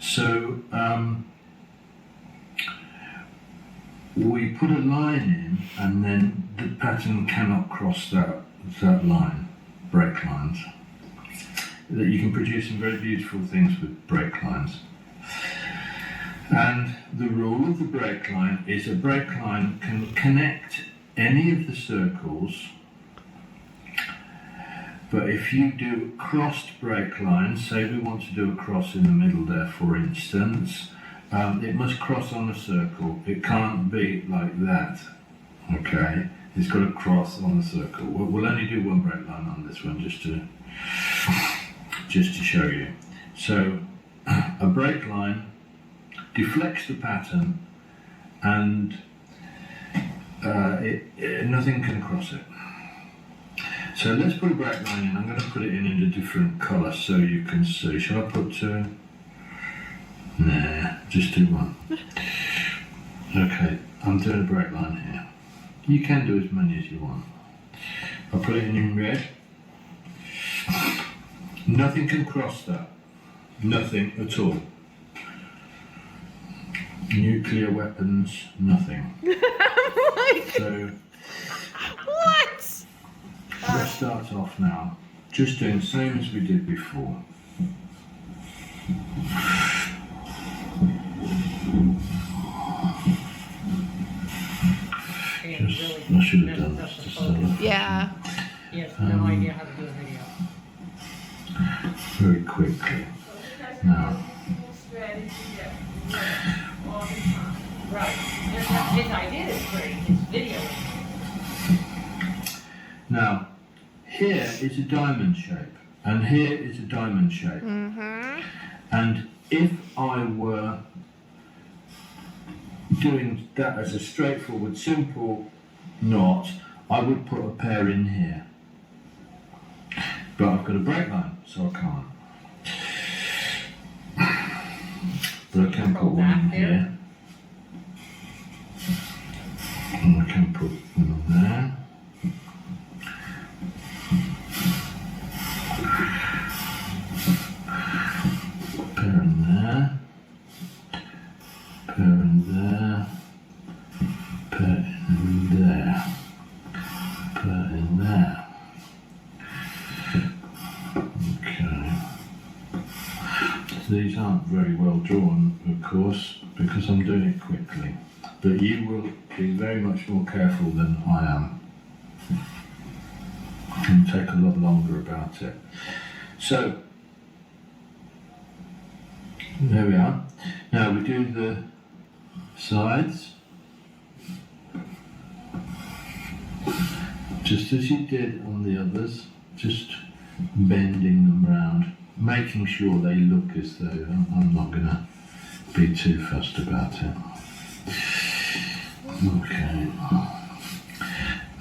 So we put a line in, and then the pattern cannot cross that line. Break lines. That you can produce some very beautiful things with break lines. And the rule of the break line is a break line can connect any of the circles, but if you do crossed break lines, say we want to do a cross in the middle there for instance, it must cross on a circle. It can't be like that, okay? It's got to cross on the circle. We'll only do one break line on this one just to show you. So a break line deflects the pattern, and nothing can cross it. So let's put a break line in. I'm going to put it in a different colour so you can see. Shall I put 2? Nah, just do 1. Okay, I'm doing a break line here. You can do as many as you want. I'll put it in red. Nothing can cross that. Nothing at all. Nuclear weapons, nothing. So What? let's start off now. Just doing the same as we did before. I should have done this to start off. Yeah. He has no idea how to do a video. Very quickly. Now, Right. His idea is great. His video. now, here is a diamond shape, and here is a diamond shape. And if I were doing that as a straightforward, simple knot, I would put a pair in here. But I've got a break line, so I can't. But I can put one in here. And I can put one there. Pair in there. Pair in there. Pair in there. Pair in there. Okay. These aren't very well drawn, of course, because I'm doing it quickly. But you will be very much more careful than I am. And take a lot longer about it. So, there we are. Now we do the sides. just as you did on the others, just bending them round, making sure they look as though I'm not going to be too fussed about it. Okay.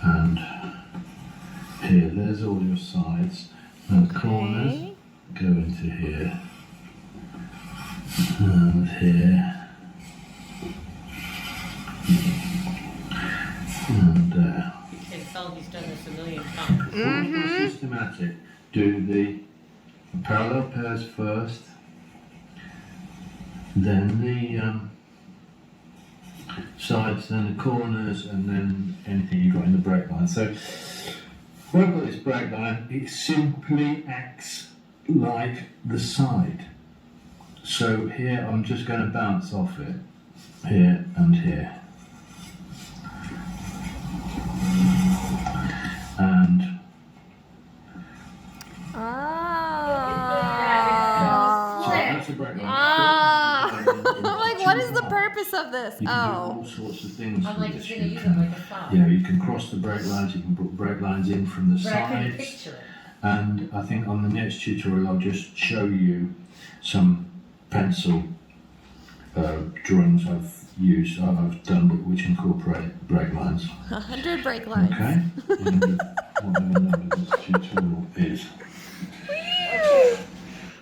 And here, there's all your sides. And the corners go into here. And here. And there. You can tell he's done this a million times. Mm-hmm. Systematic. Do the parallel pairs first, then the sides, then the corners, and then anything you got in the break line. So when I've got this break line, it simply acts like the side. So here I'm just going to bounce off it, here and here. And so that's a break line. I'm like, what is the purpose of this? You can do all sorts of things. I'm with like, this. he's gonna You use can- it like a side. Yeah, you can cross the brake lines, you can put brake lines in from the But I couldn't sides. picture it. And I think on the next tutorial I'll just show you some pencil drawings I've used, I've done which incorporate brake lines. 100 brake lines. Okay? And whatever number this tutorial is.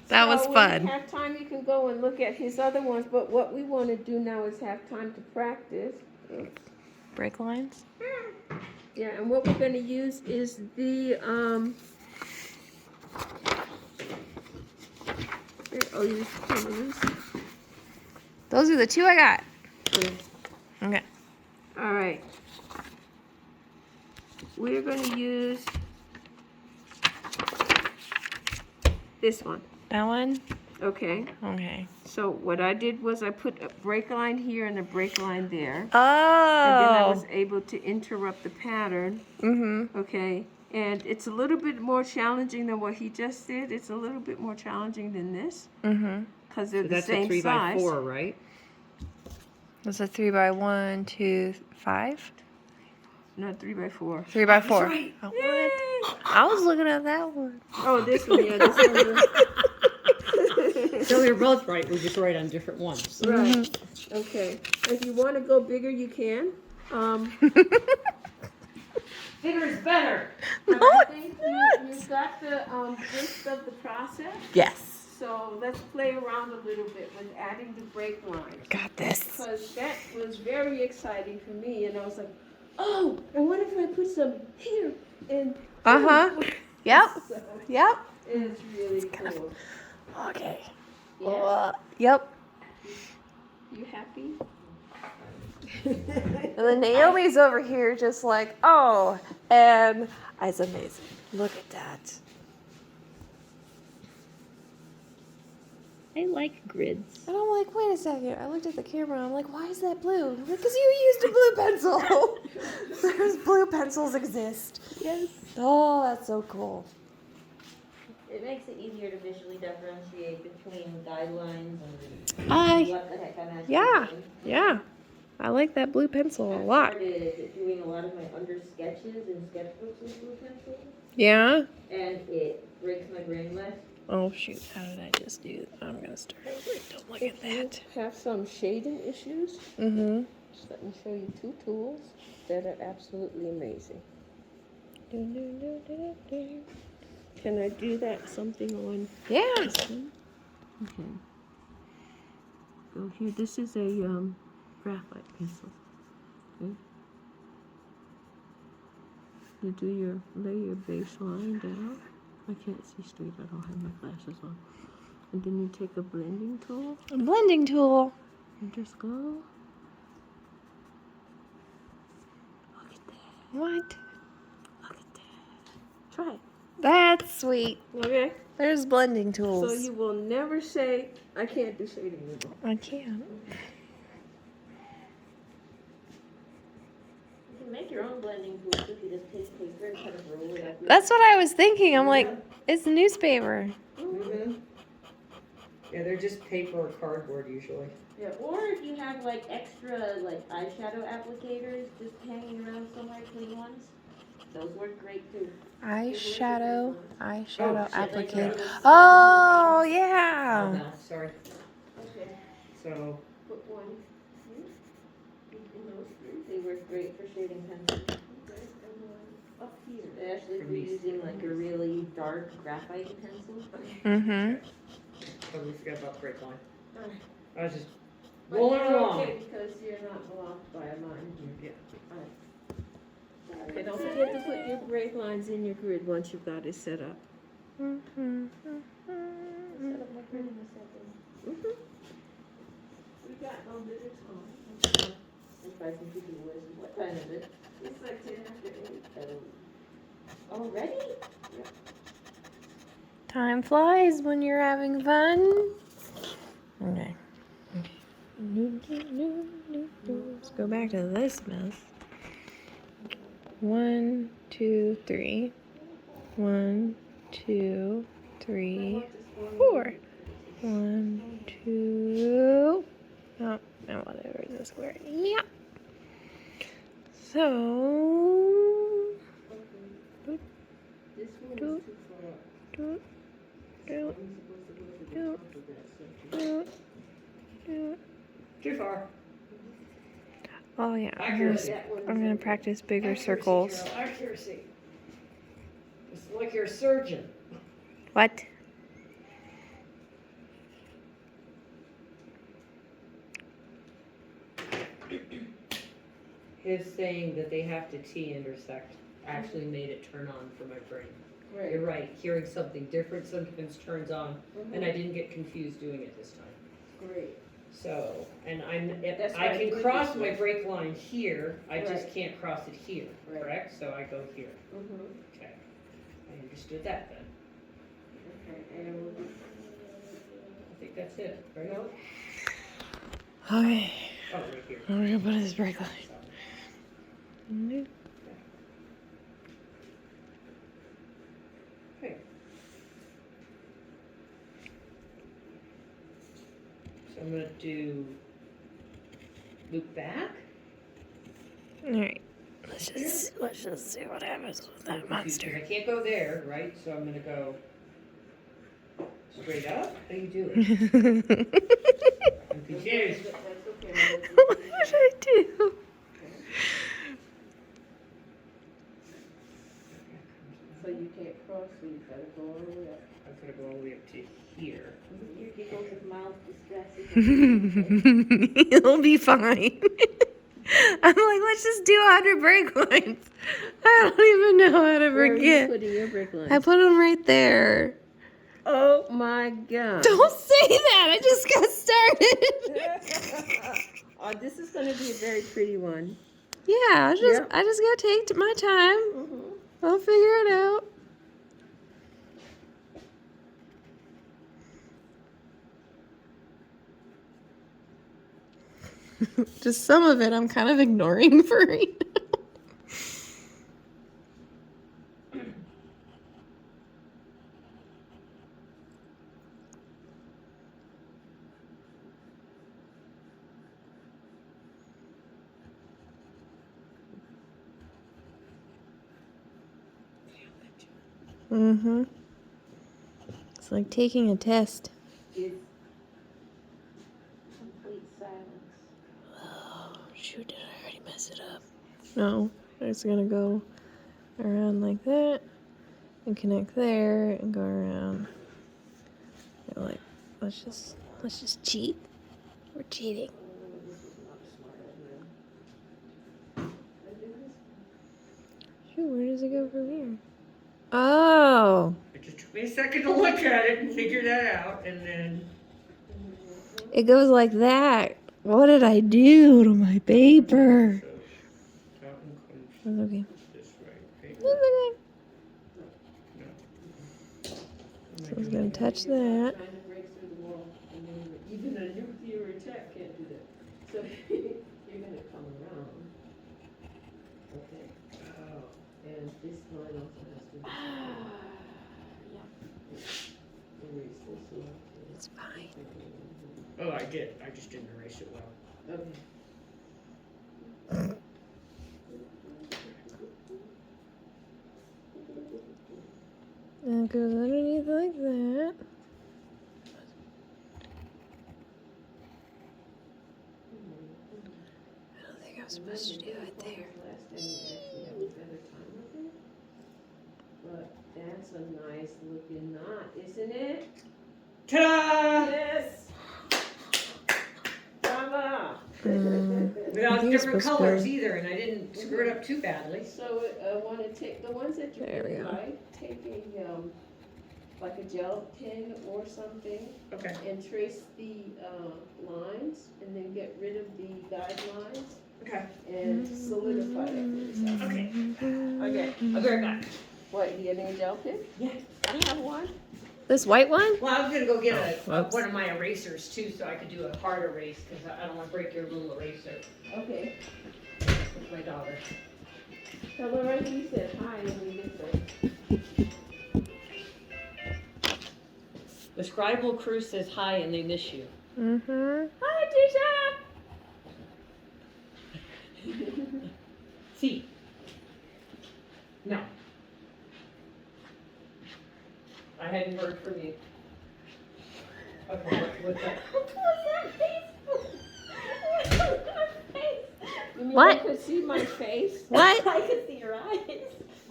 That was So fun. When you have time, you can go and look at his other ones, but what we want to do now is have time to practice. Brake lines? Yeah, and what we're going to use is the, oh, you just Those are the two I got. Okay. all right. We're going to use this one, That one? okay? Okay. So what I did was I put a brake line here and a brake line there. And then I was Oh. able to interrupt the pattern, Mm-hmm. okay? And it's a little bit more challenging than what he just did. It's a little bit more challenging than this, Mm-hmm. because they're the That's a same 3 by size. 4, right? That's a 3 by 1, 2, 5? No, 3 by 4. 3 by 4. right. Oh, Yay! what? I was looking at that one. Oh, this one, yeah, this one. So we were both right, we're just right on different ones. Right. Okay. If you want to go bigger, you can. Bigger is better. I think you got the gist of the process. Yes. So let's play around a little bit with adding the brake lines. Got this. Because that was very exciting for me, and I was like, oh, and what if I put some here and Uh-huh. Yep. So Yep. it's really cool. Okay. Yeah. Yep. You happy? And then Naomi's over here just like, oh, and it's amazing. Look at that. I like grids. And I'm like, wait a second. I looked at the camera and I'm like, why is that blue? I'm like, because you used a blue pencil. There's blue pencils exist. Yes. Oh, that's so cool. It makes it easier to visually differentiate between guidelines and I, what the heck I'm actually yeah. doing. Yeah. I like that blue pencil a I lot. started doing a lot of my under sketches and sketchbooks with blue pencil, Yeah? and it breaks my brain less. Oh, shoot. How did I just do that? I'm going to start over. Don't look at If you that. have some shading issues, Mm-hmm. just let me show you 2 tools that are absolutely amazing. Can I do that something on Yeah. this one? Okay. Go here. This is a graphite pencil. Okay. You do lay your baseline down. I can't see straight. I don't have my glasses on. And then you take a blending tool A blending tool. and just go. Look at that. What? Look at that. Try it. That's sweet. Okay. There's blending So tools. you will never say, I can't do shading anymore. I can't. You can make your own blending tools if you just take paper and kind of roll it up. That's what I was thinking. I'm like, it's newspaper. Mm-hmm. Yeah, they're just paper or cardboard usually. Yeah, or if you have like extra like eyeshadow applicators just hanging around somewhere, clean ones, Those work great too. Eyeshadow shit, applicator. like Oh Oh, yeah. no, sorry. Okay, So, put one here. In those three, they work great for shading pencils. Okay, and one up here. Ashley, For if me. you're using like a really dark graphite pencil, Mm-hmm. totally forgot about the brake line. Alright. I was just But rolling you're along. okay because you're not blocked by a line here. Yeah. Okay, don't forget to put your brake lines in your grid once you've got it set up. Mm-hmm. Set up my grid in a second. We got no bit of time. if I can keep it away, what time is it? It's like 10 after 8. Already? Time flies when you're having fun. Okay. Let's go back to this mess. 1, 2, 3. 1, 2, 3, 4. 1, 2. Oh, no, whatever is this square? Yeah. So. This one is Do, too far up. do, So do, I'm supposed to go to the do, top of that section. do. Too far. Oh yeah. Accuracy. That one's I'm gonna over. practice bigger Accuracy, circles. Carol, accuracy. It's like you're a surgeon. What? His saying that they have to T-intersect actually made it turn on for my brain. Great. You're right, hearing something different sometimes turns on, and I didn't get confused doing it this time. Great. So, and That's I why I do can it cross this my way. brake line here, I just Right. can't cross it here, Right. correct? So I go here, Mm-hmm. okay. I understood that then. Okay, and we'll do. I think that's it, right? Nope. Okay. Oh, right here. I'm gonna put his brake line. Okay. So I'm gonna do loop back. Alright. Let's just see what happens with I'm that confused 'cause monster. I can't go there, right? So I'm gonna go straight up. How do you do it? I'm confused. That's okay. What did I do? So you can't cross, so you gotta go all the way up. I'm gonna go all the way up to here. Your giggles of mouth distresses. It'll be fine. I'm like, let's just do 100 brake lines. I don't even know how to Where are you forget. putting your brake lines? I put them right there. Oh my God. Don't say that. I just got started. Oh, this is gonna be a very pretty one. Yeah, I just gotta take my time. I'll figure it out. Just some of it I'm kind of ignoring for right now. Mm-hmm. It's like taking a test. It's complete silence. Oh, shoot, did I already mess it up? No, it's gonna go around like that and connect there and go around. You're like, let's just cheat. We're cheating. Shoot, where does it go from here? Oh, It just took me a second to look at it and figure that out, and then it goes like that. What did I do to my paper? so Dalton comes That's okay. this way, right? That's okay. No. So I was gonna touch that. Trying to break through the wall, and then even a nuclear attack can't do that. So you're gonna come around. Okay. Oh. And this line also has to be. Erase this one. It's fine. Oh, I did. I just didn't erase it well. Okay. And it goes underneath like that. I don't think I'm supposed to do it there. Last time you actually have a better time with it. But that's a nice looking knot, isn't it? Ta-da! Yes! Bravo! Without think it's different supposed to colors go- either, and I didn't screw it up too badly. So, want to take the ones that you There we really go. like, take a, like a gel pen or something, Okay. and trace the, lines, and then get rid of the guidelines, Okay. and solidify it for yourself. Okay. Okay. I'll be right back. What, you getting a gel pen? Yeah. I have one. This white one? Well, I was gonna go get whoops. one of my erasers too, so I could do a hard erase, because I don't wanna break your little eraser Okay. with my daughter. Tell Lorraine you said hi and we miss her. The Scribal crew says hi and they miss you. Mm-hmm. Hi, Tisha! See? No. I hadn't heard from you. Okay, what's that? You mean What? I could see my face? What? I can see your eyes.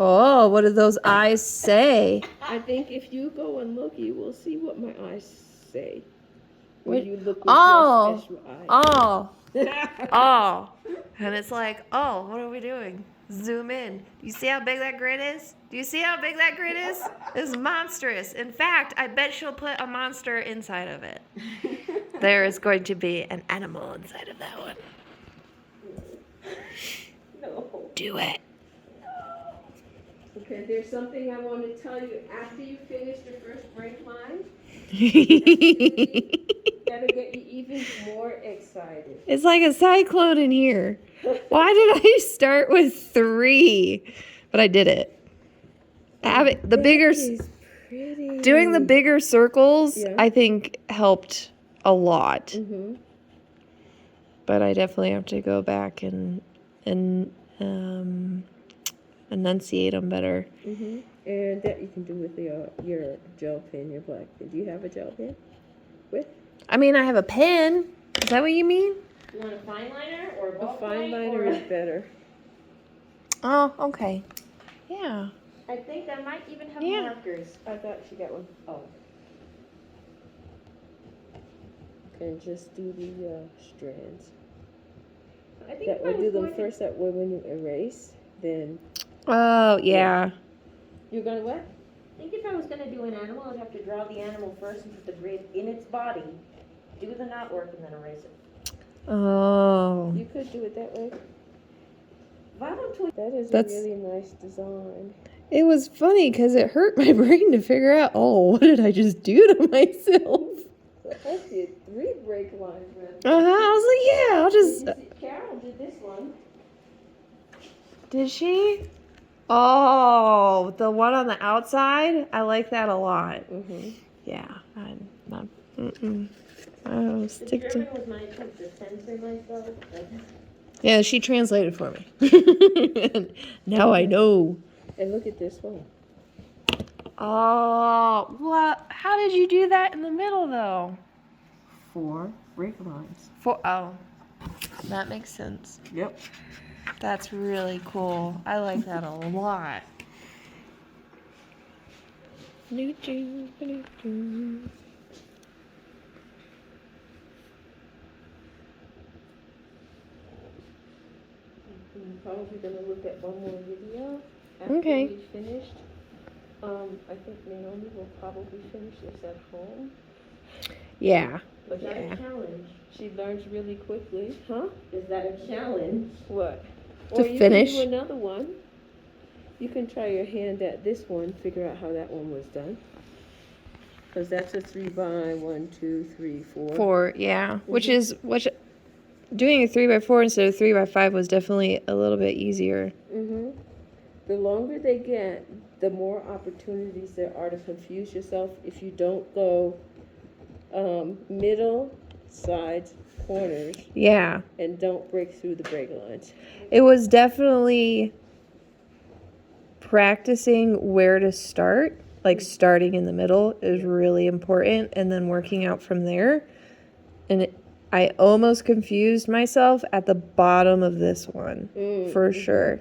Oh, what do those eyes say? I think if you go and look, you will see what my eyes say. What? When you look with Oh. your special eye. Oh, oh. And it's like, oh, what are we doing? Zoom in. Do you see how big that grid is? Do you see how big that grid is? It's monstrous. In fact, I bet she'll put a monster inside of it. There is going to be an animal inside of that one. No. Do it. Okay, there's something I want to tell you. After you finish the first break line, that'll get you even more excited. It's like a cyclone in here. Why did I start with 3? But I did it. The bigger, Pretty. doing the bigger circles, Yeah. I think helped a lot. Mm-hmm. But I definitely have to go back and enunciate them better. Mm-hmm. And that you can do with your gel pen, your black pen. Do you have a gel pen? I mean, I have a pen. Is that what you mean? You want a fine liner or a A ballpoint? fine liner or is better. Oh, okay. Yeah. I think I might even have Yeah. markers. I thought she got one. Oh. And just do the strands. I think That if I way, do was them going to- first. That way, when you erase, then Oh, yeah. you're gonna what? I think if I was going to do an animal, I'd have to draw the animal first and put the grid in its body, do the knot work, and then erase it. Oh. You could do it that way. Volunteer. That is That's- a really nice design. It was funny because it hurt my brain to figure out, oh, what did I just do to myself? So I did 3 break lines with. I was like, yeah, I'll just. Carol did this one. Did she? Oh, the one on the outside? I like that a lot. Mm-hmm. Yeah. I'm not. Mm-mm. I'll The stick German to. was my attempt to censor myself. But Yeah, she translated for me. Now I know. And look at this one. Oh, what? How did you do that in the middle, though? 4 break lines. Oh, that makes sense. Yep. That's really cool. I like that a lot. I'm probably gonna look at one more video after Okay. we finished. I think Naomi will probably finish this at home. Yeah. But that's Yeah. a challenge. she learns really quickly. Huh? Is that a challenge? What? To Or you finish? can do another one. You can try your hand at this one, figure out how that one was done. Because that's a 3 by 1, 2, 3, 4. 4, yeah. Which doing a 3x4 instead of 3x5 was definitely a little bit easier. Mm-hmm. The longer they get, the more opportunities there are to confuse yourself if you don't go middle, sides, corners, Yeah. and don't break through the break lines. It was definitely practicing where to start. like starting in the middle is really important and then working out from there. And I almost confused myself at the bottom of this one, for sure.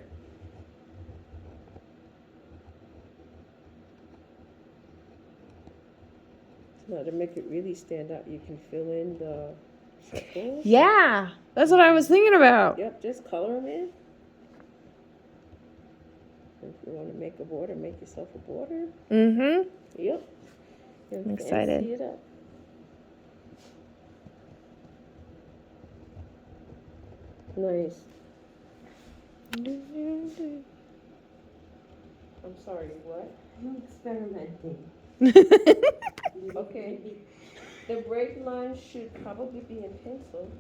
Now to make it really stand out, you can fill in the circles. Yeah, that's what I was thinking about. Yep, just color them in. If you want to make a border, make yourself a border. Mm-hmm. Yep. I'm excited. Fancy it up. Nice. I'm sorry, what? I'm experimenting. Okay. The break line should probably be in pencil,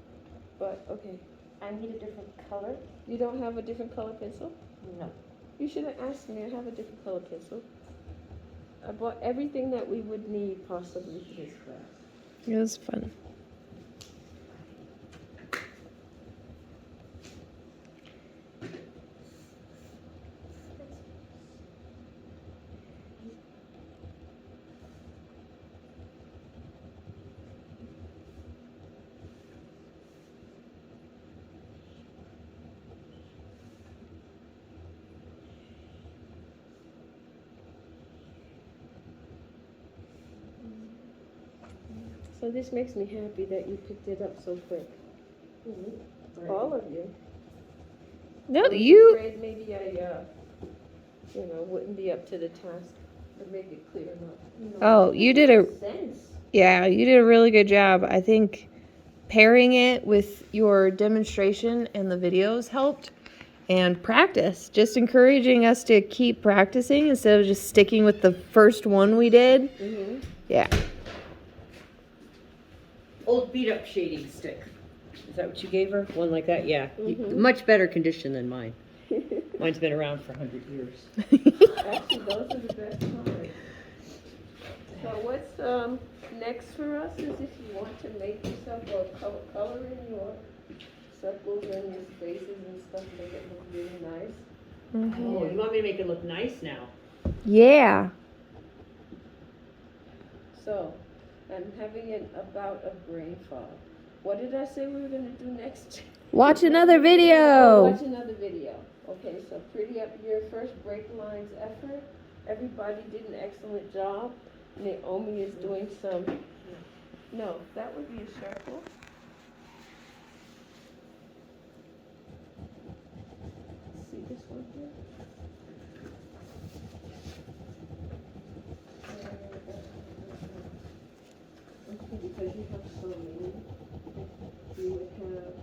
but okay. I need a different color. You don't have a different color pencil? No. You should have asked me. I have a different color pencil. I bought everything that we would need possibly for this class. It was fun. So this makes me happy that you picked it up so quick. All of you. No, I was you. afraid maybe I, wouldn't be up to the task to make it clear enough. Oh, you did a. Sense. Yeah, you did a really good job. I think pairing it with your demonstration and the videos helped. And practice. Just encouraging us to keep practicing instead of just sticking with the first one we did. Mm-hmm. Yeah. Old beat up shading stick. Is that what you gave her? One like that? Yeah. Much better condition than mine. Mine's been around for 100 years. Actually, those are the best colors. So what's next for us is if you want to make yourself or color in your circles and your spaces and stuff, make it look really nice. Oh, you want me to make it look nice now? Yeah. So, I'm having it about a brain fog. What did I say we were gonna do next? Watch another Oh, video. watch another video. Okay, so pretty up your first break lines effort. Everybody did an excellent job. Naomi is doing some, no, that would be a circle. See this one here? Okay, because you have so many, you would have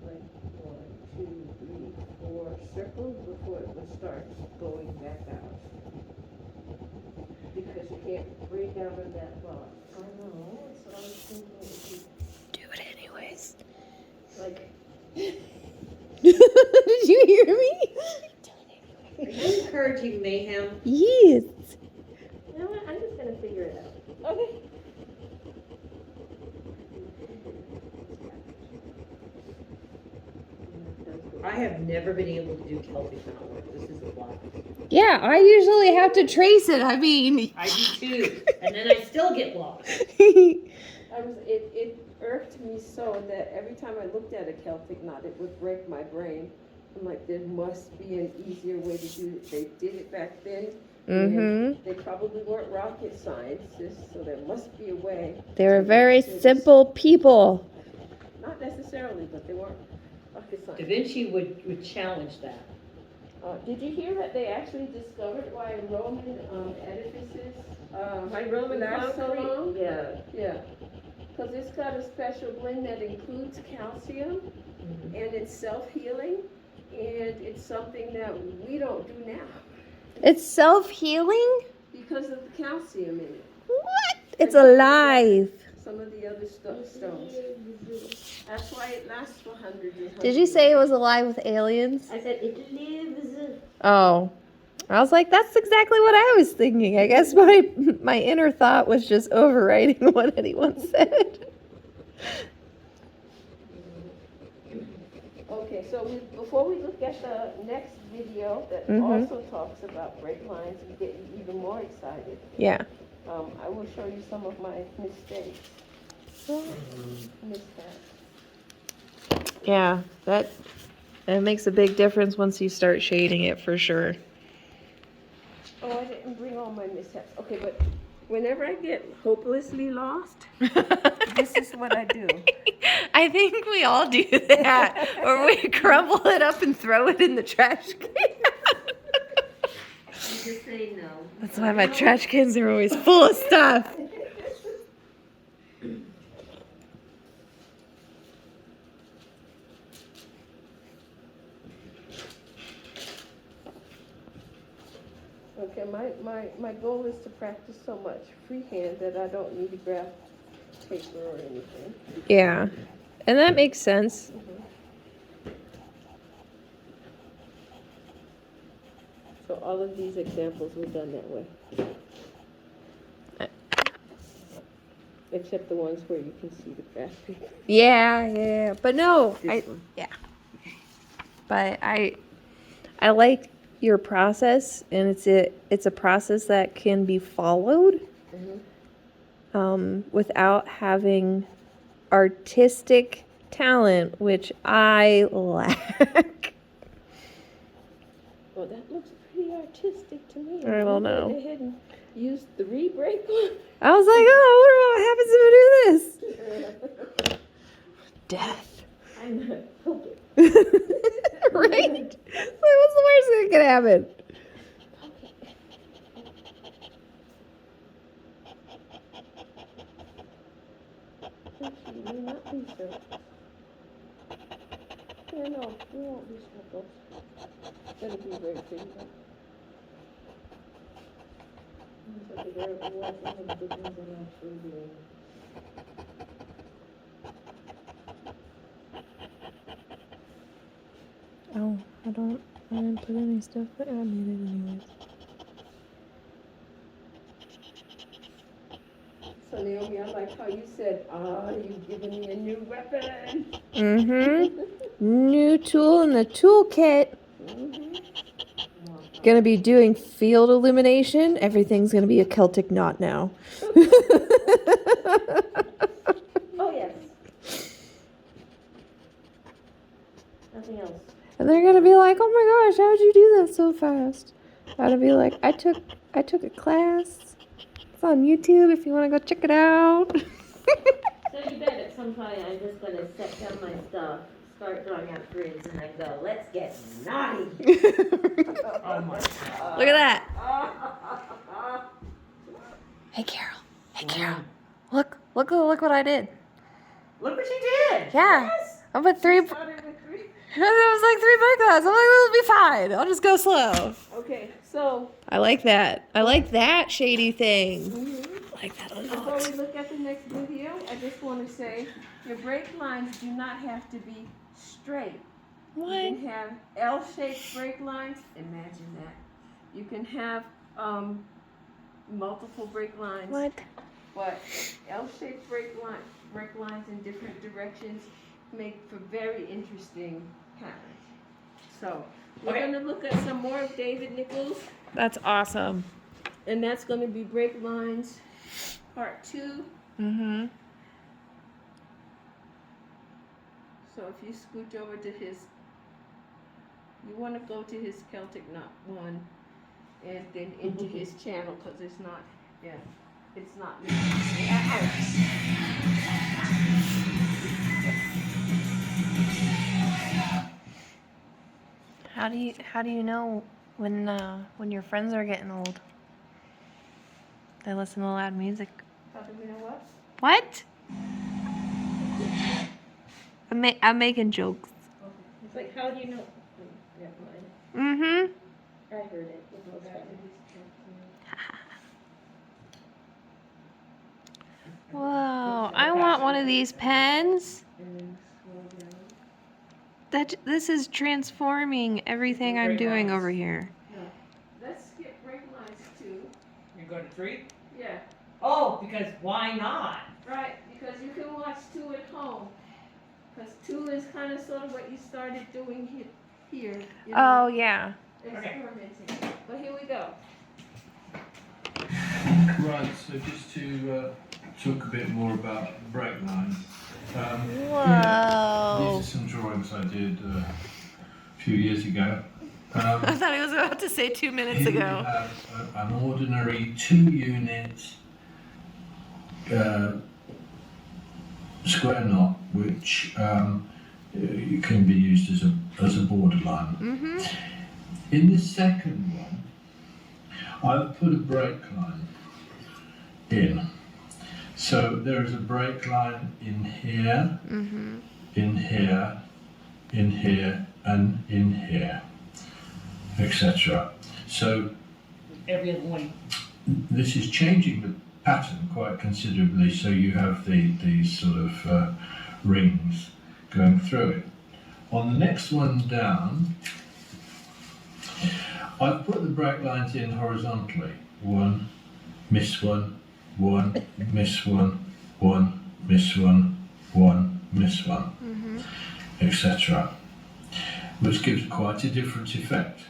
like 1, 2, 3, 4 circles before it would start going back out. Because you can't break out of that box. I know, so I was thinking if you, Do it anyways. like, Did you hear me? Are you encouraging mayhem? Yes. You know what? I'm just gonna figure it out. okay. I have never been able to do Celtic knotwork. This is a blast. Yeah, I usually have to trace it. I mean. I do too. And then I still get lost. It irked me so that every time I looked at a Celtic knot, it would break my brain. I'm like, there must be an easier way to do it. They did it back then. And they probably weren't rocket scientists, so there must be a way. They were to very make this- simple people. Not necessarily, but they weren't rocket Da scientists. Vinci would challenge that. Did you hear that they actually discovered why Roman edifices My Roman last so long? Yeah. Yeah, because it's got a special blend that includes calcium, and it's self-healing, and it's something that we don't do now It's self-healing? because of the calcium in it. What? It's alive. Some of the other stones. That's why it lasts for hundreds and hundreds. Did you say it was alive with aliens? I said it lives. Oh. I was like, that's exactly what I was thinking. I guess my inner thought was just overriding what anyone said. Okay, so before we look at the next video that also talks about break lines and get you even more excited, Yeah. I will show you some of my mistakes. Mishaps. Yeah, that makes a big difference once you start shading it for sure. Oh, I didn't bring all my mishaps. Okay, but whenever I get hopelessly lost, this is what I do. I think we all do that. Or we crumble it up and throw it in the trash can. Just say no. That's why my trash cans are always full of stuff. Okay, my goal is to practice so much freehand that I don't need to grab paper or anything. Yeah, and that makes sense. So all of these examples were done that way. Except the ones where you can see the graph paper. Yeah, but no, but I like your process, and it's a process that can be followed without having artistic talent, which I lack. Well, that looks pretty artistic to me. I don't know. I went ahead and used 3 break lines. I was like, oh, I wonder what happens if I do this. Death. I'm not okay. Right? Like, what's the worst that could happen? Actually, may not be so. Yeah, no, we won't be circles. That'll be very pretty though. But there was one of the good ones that I'm actually doing. Oh, I didn't put any stuff, but I need it anyways. So Naomi, I like how you said, you've given me a new weapon. New tool in the toolkit. Gonna be doing field illumination. Everything's gonna be a Celtic knot now. Oh, yes. Nothing else. And they're gonna be like, "Oh my gosh, how did you do that so fast?" I'd be like, "I took a class. It's on YouTube if you want to go check it out." So you bet at some point I'm just going to set down my stuff, start drawing out grids, and then go, let's get naughty. Oh my God. Look at that. Hey Carol. Hey Carol. Look what I did. Look what you did. Yeah. Yes. I put 3. Started with 3. It was like 3 break lines. I'm like, well, it'll be fine. I'll just go slow. Okay, so I like that. I like that shady thing. I like that a before lot. we look at the next video, I just want to say your break lines do not have to be straight. You What? can have L-shaped break lines. Imagine that. You can have multiple break lines. What? But L-shaped break lines in different directions make for very interesting patterns. So we're going to look at some more of David Nichols, That's awesome. and that's going to be break lines part 2. Mm-hmm. So if you scooch over to his, you want to go to his Celtic knot 1 and then into his channel, because it's not, it's not. How do you know when your friends are getting old? They listen to loud music. How do we know what? What? I'm making jokes. It's like, how do you know? Never mind. Mm-hmm. I heard it. It was fun. Whoa, I want one of these pens. This is transforming everything I'm doing over here. Let's skip break lines 2. You go to 3? Yeah, Oh, because why not? right, because you can watch 2 at home. Because 2 is kind of sort of what you started doing here. You Oh know, yeah. experimenting. But here we go. Right, so just to talk a bit more about brake lines. Whoa. These are some drawings I did a few years ago. I thought he was about to say 2 minutes Here we ago. have an ordinary 2-unit square knot, which can be used as a borderline. Mm-hmm. In the second one, I've put a brake line in. So there is a brake line in here, Mm-hmm. in here, in here, and in here, etc. So Every other one. this is changing the pattern quite considerably, so you have these sort of rings going through it. On the next one down, I've put the brake lines in horizontally. 1, miss 1, 1, miss 1, 1, miss 1, 1, miss 1, Mm-hmm. etc. Which gives quite a different effect.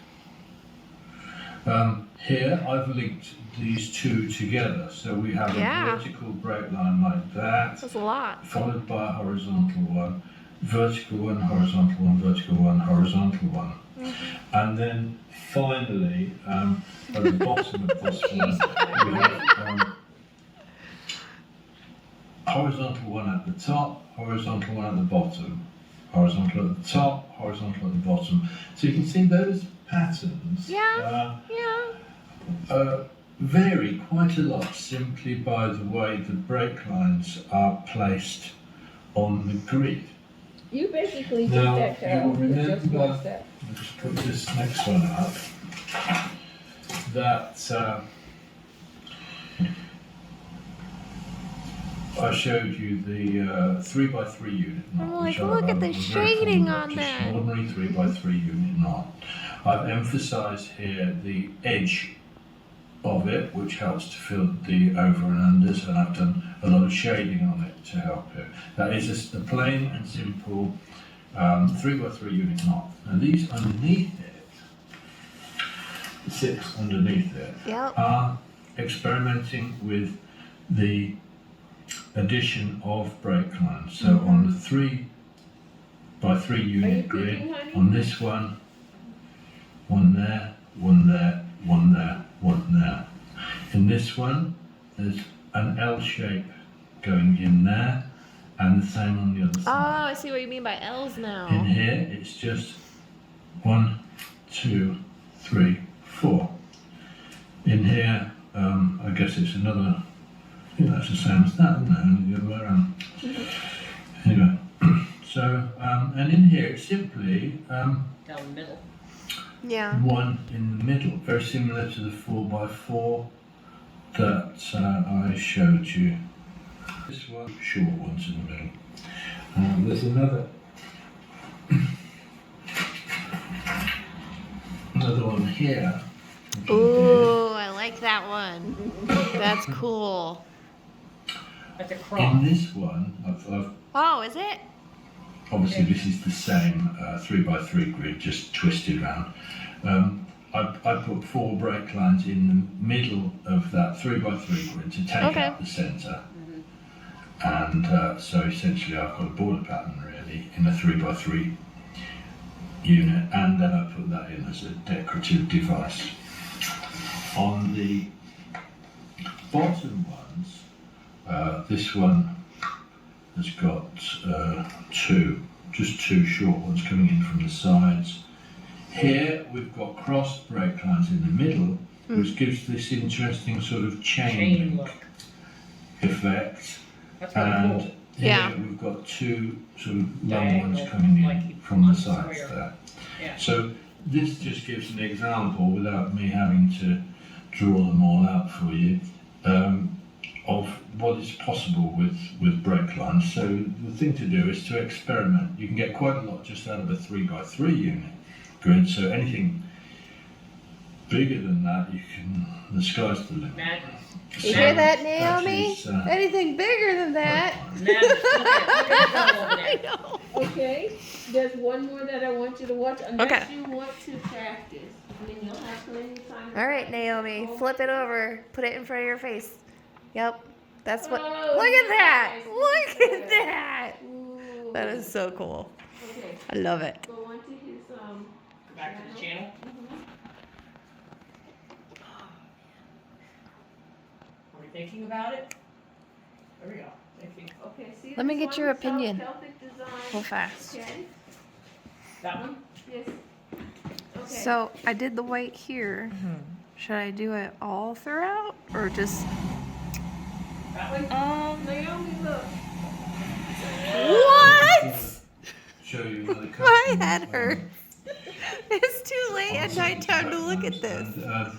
Here I've linked these two together, so we have Yeah. a vertical brake line like that, That's a lot. followed by a horizontal one, vertical one, horizontal one, vertical one, horizontal one. And then finally, at the bottom of this one, we have horizontal one at the top, horizontal one at the bottom, horizontal at the top, horizontal at the bottom. So you can see those patterns Yeah. vary quite a lot simply by the way the brake lines are placed on the grid. You basically did Now, that, Carol, you'll with just remember- one step. I'll just put this next one up. That I showed you the 3x3 unit knot. I'm like, which I- look at the I'm very shading fond of, on just that. an ordinary 3x3 unit knot. I've emphasised here the edge of it, which helps to fill the over and unders, and I've done a lot of shading on it to help it. That is just a plain and simple 3x3 unit knot. Now these underneath it, the 6 underneath it, Yep. are experimenting with the addition of brake lines. So on the 3x3 unit grid, peeking, honey? on this one there, one there, one there, one there. In this one, there's an L shape going in there, and the same on the other Oh, side. I see what you mean by L's In now. here, it's just 1, 2, 3, 4. In here, I guess it's another. I think that's the same as that, isn't it? Only the other way around. Anyway, so and in here it's simply Down the middle. Yeah. one in the middle, very similar to the 4x4 that I showed you. This one, short ones in the middle. There's another one here. which I did. Ooh, I like that one. That's cool. That's a In cross. this one, I've Oh, is it? obviously this is the same 3x3 grid, just twisted round. I put 4 brake lines in the middle of that 3x3 grid to take Okay. out the centre. And so essentially I've got a border pattern really in a 3x3 unit, and then I put that in as a decorative device. On the bottom ones, this one has got just two short ones coming in from the sides. Here we've got crossed brake lines in the middle, which gives this interesting sort of chain Chain link look. effect. That's kind And of cool. here Yeah. we've got 2 sort of long ones Diagonal, coming in like from the on sides square. there. Yeah. So this just gives an example, without me having to draw them all out for you, of what is possible with brake lines. So the thing to do is to experiment. You can get quite a lot just out of a 3x3 unit grid, so anything bigger than that, the sky's the limit. Madness. You hear that, Naomi? is, Anything bigger than that? Madness. Look at it over I there. know. Okay, there's one more that I want you to watch, unless Okay. you want to practice. I mean, you'll have plenty of time. to All right, practice. Naomi, flip it over. Put it in front of your face. Yep. That's what. Oh, Look at that. nice. Look at that. Ooh. That is so cool. Okay, I love it. go on to his, Back to the channel. Are we thinking about it? There we go. Thank you. Okay, see Let me this get your one? opinion. Celtic design. Real fast. Okay, That one? yes. Okay. So I did the white here. Should I do it all throughout or just? That one? Naomi, look. What? Show you another colour. My head hurts. It's too late at nighttime to look at this. And,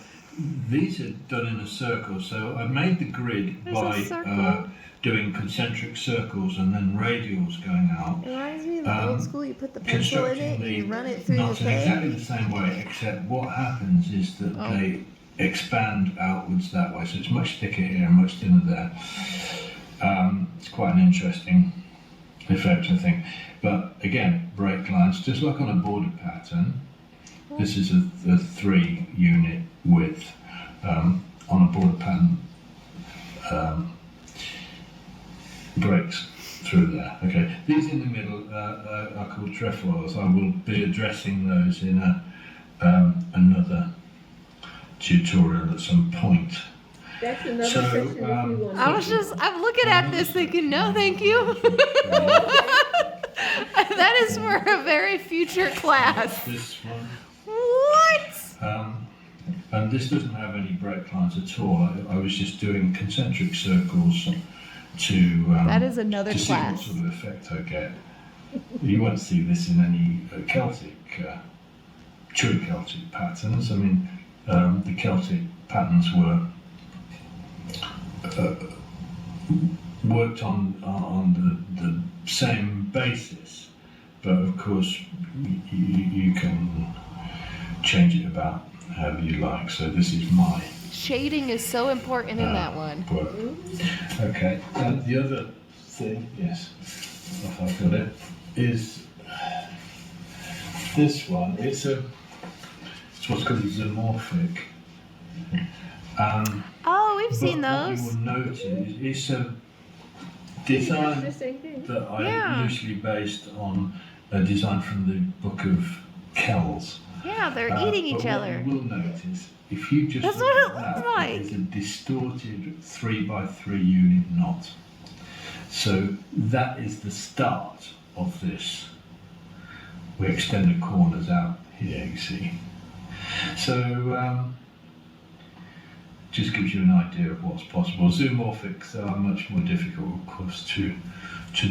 these are done in a circle, so I made the grid There's a by circle. doing concentric circles and then radials going out. It reminds me of the old Um, school. You put the pencil in it and you run it through the Not in exactly thing. the same way, except what happens is that Oh. they expand outwards that way, so it's much thicker here and much thinner there. It's quite an interesting effect, I think. But again, break lines, just like on a border pattern. This is a 3-unit width on a border pattern. Breaks through there. Okay, these in the middle are called trefoils. I will be addressing those in another tutorial at some point. That's another So, section if you want. I'm looking at this thinking, no, thank you. That is for a very future class. This one. What? And this doesn't have any break lines at all. I was just doing concentric circles to That is another to class. see what sort of effect I get. You won't see this in any Celtic, true Celtic patterns. I mean, the Celtic patterns were worked on the same basis, but of course you can change it about however you like. So this is my Shading is so important in that one. work. Okay, and the other thing, yes, if I've got it, is this one. It's what's called a zoomorphic. Oh, we've seen But those. what you will notice it's a design The same thing. that I Yeah. loosely based on a design from the Book of Kells. Yeah, they're eating each but other. What you will notice, if you just That's look what it at looks that, like. it's a distorted 3x3 unit knot. So that is the start of this. We extend the corners out here, you see. So just gives you an idea of what's possible. Zoomorphics are much more difficult, of course, to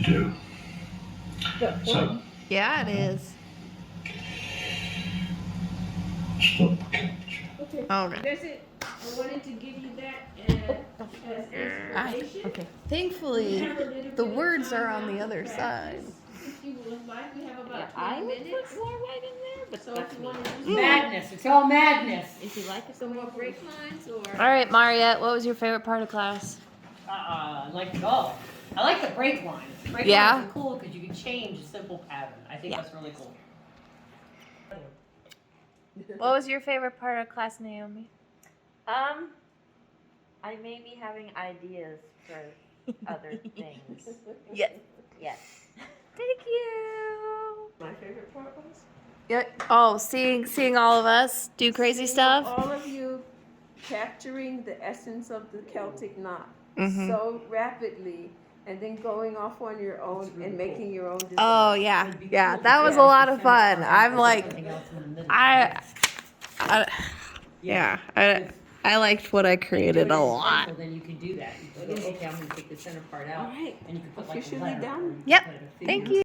do. So Yeah, it is. stop capture. Okay, Okay. that's it. I wanted to give you that as information. Okay. Thankfully, We have a little the bit of words time are on now the to other practice. side. If you would like, we have about I 20 would minutes. put more right in there, but So that's if me. you want to do Madness. It's all madness. If you like it, some more break lines or. All right, Mariette, what was your favorite part of class? I like it all. I like the break lines. Break Yeah? lines are cool because you can change a simple pattern. I think Yeah. that's really cool. What was your favorite part of class, Naomi? I may be having ideas for other things. Yes. Yes. Thank you. My favorite part was? Yeah. Oh, seeing all of us do crazy Seeing stuff. All of you capturing the essence of the Celtic knot Mhm. so rapidly and then going off on your own and making your own design. Oh yeah, yeah. That was a lot of fun. I'm like, yeah. I liked what I created a lot. Then you can do that. You can go, okay, I'm going to take the center part out. All right. And you can put like a Officially letter. done. or you can Yep. put a Thank figure. you.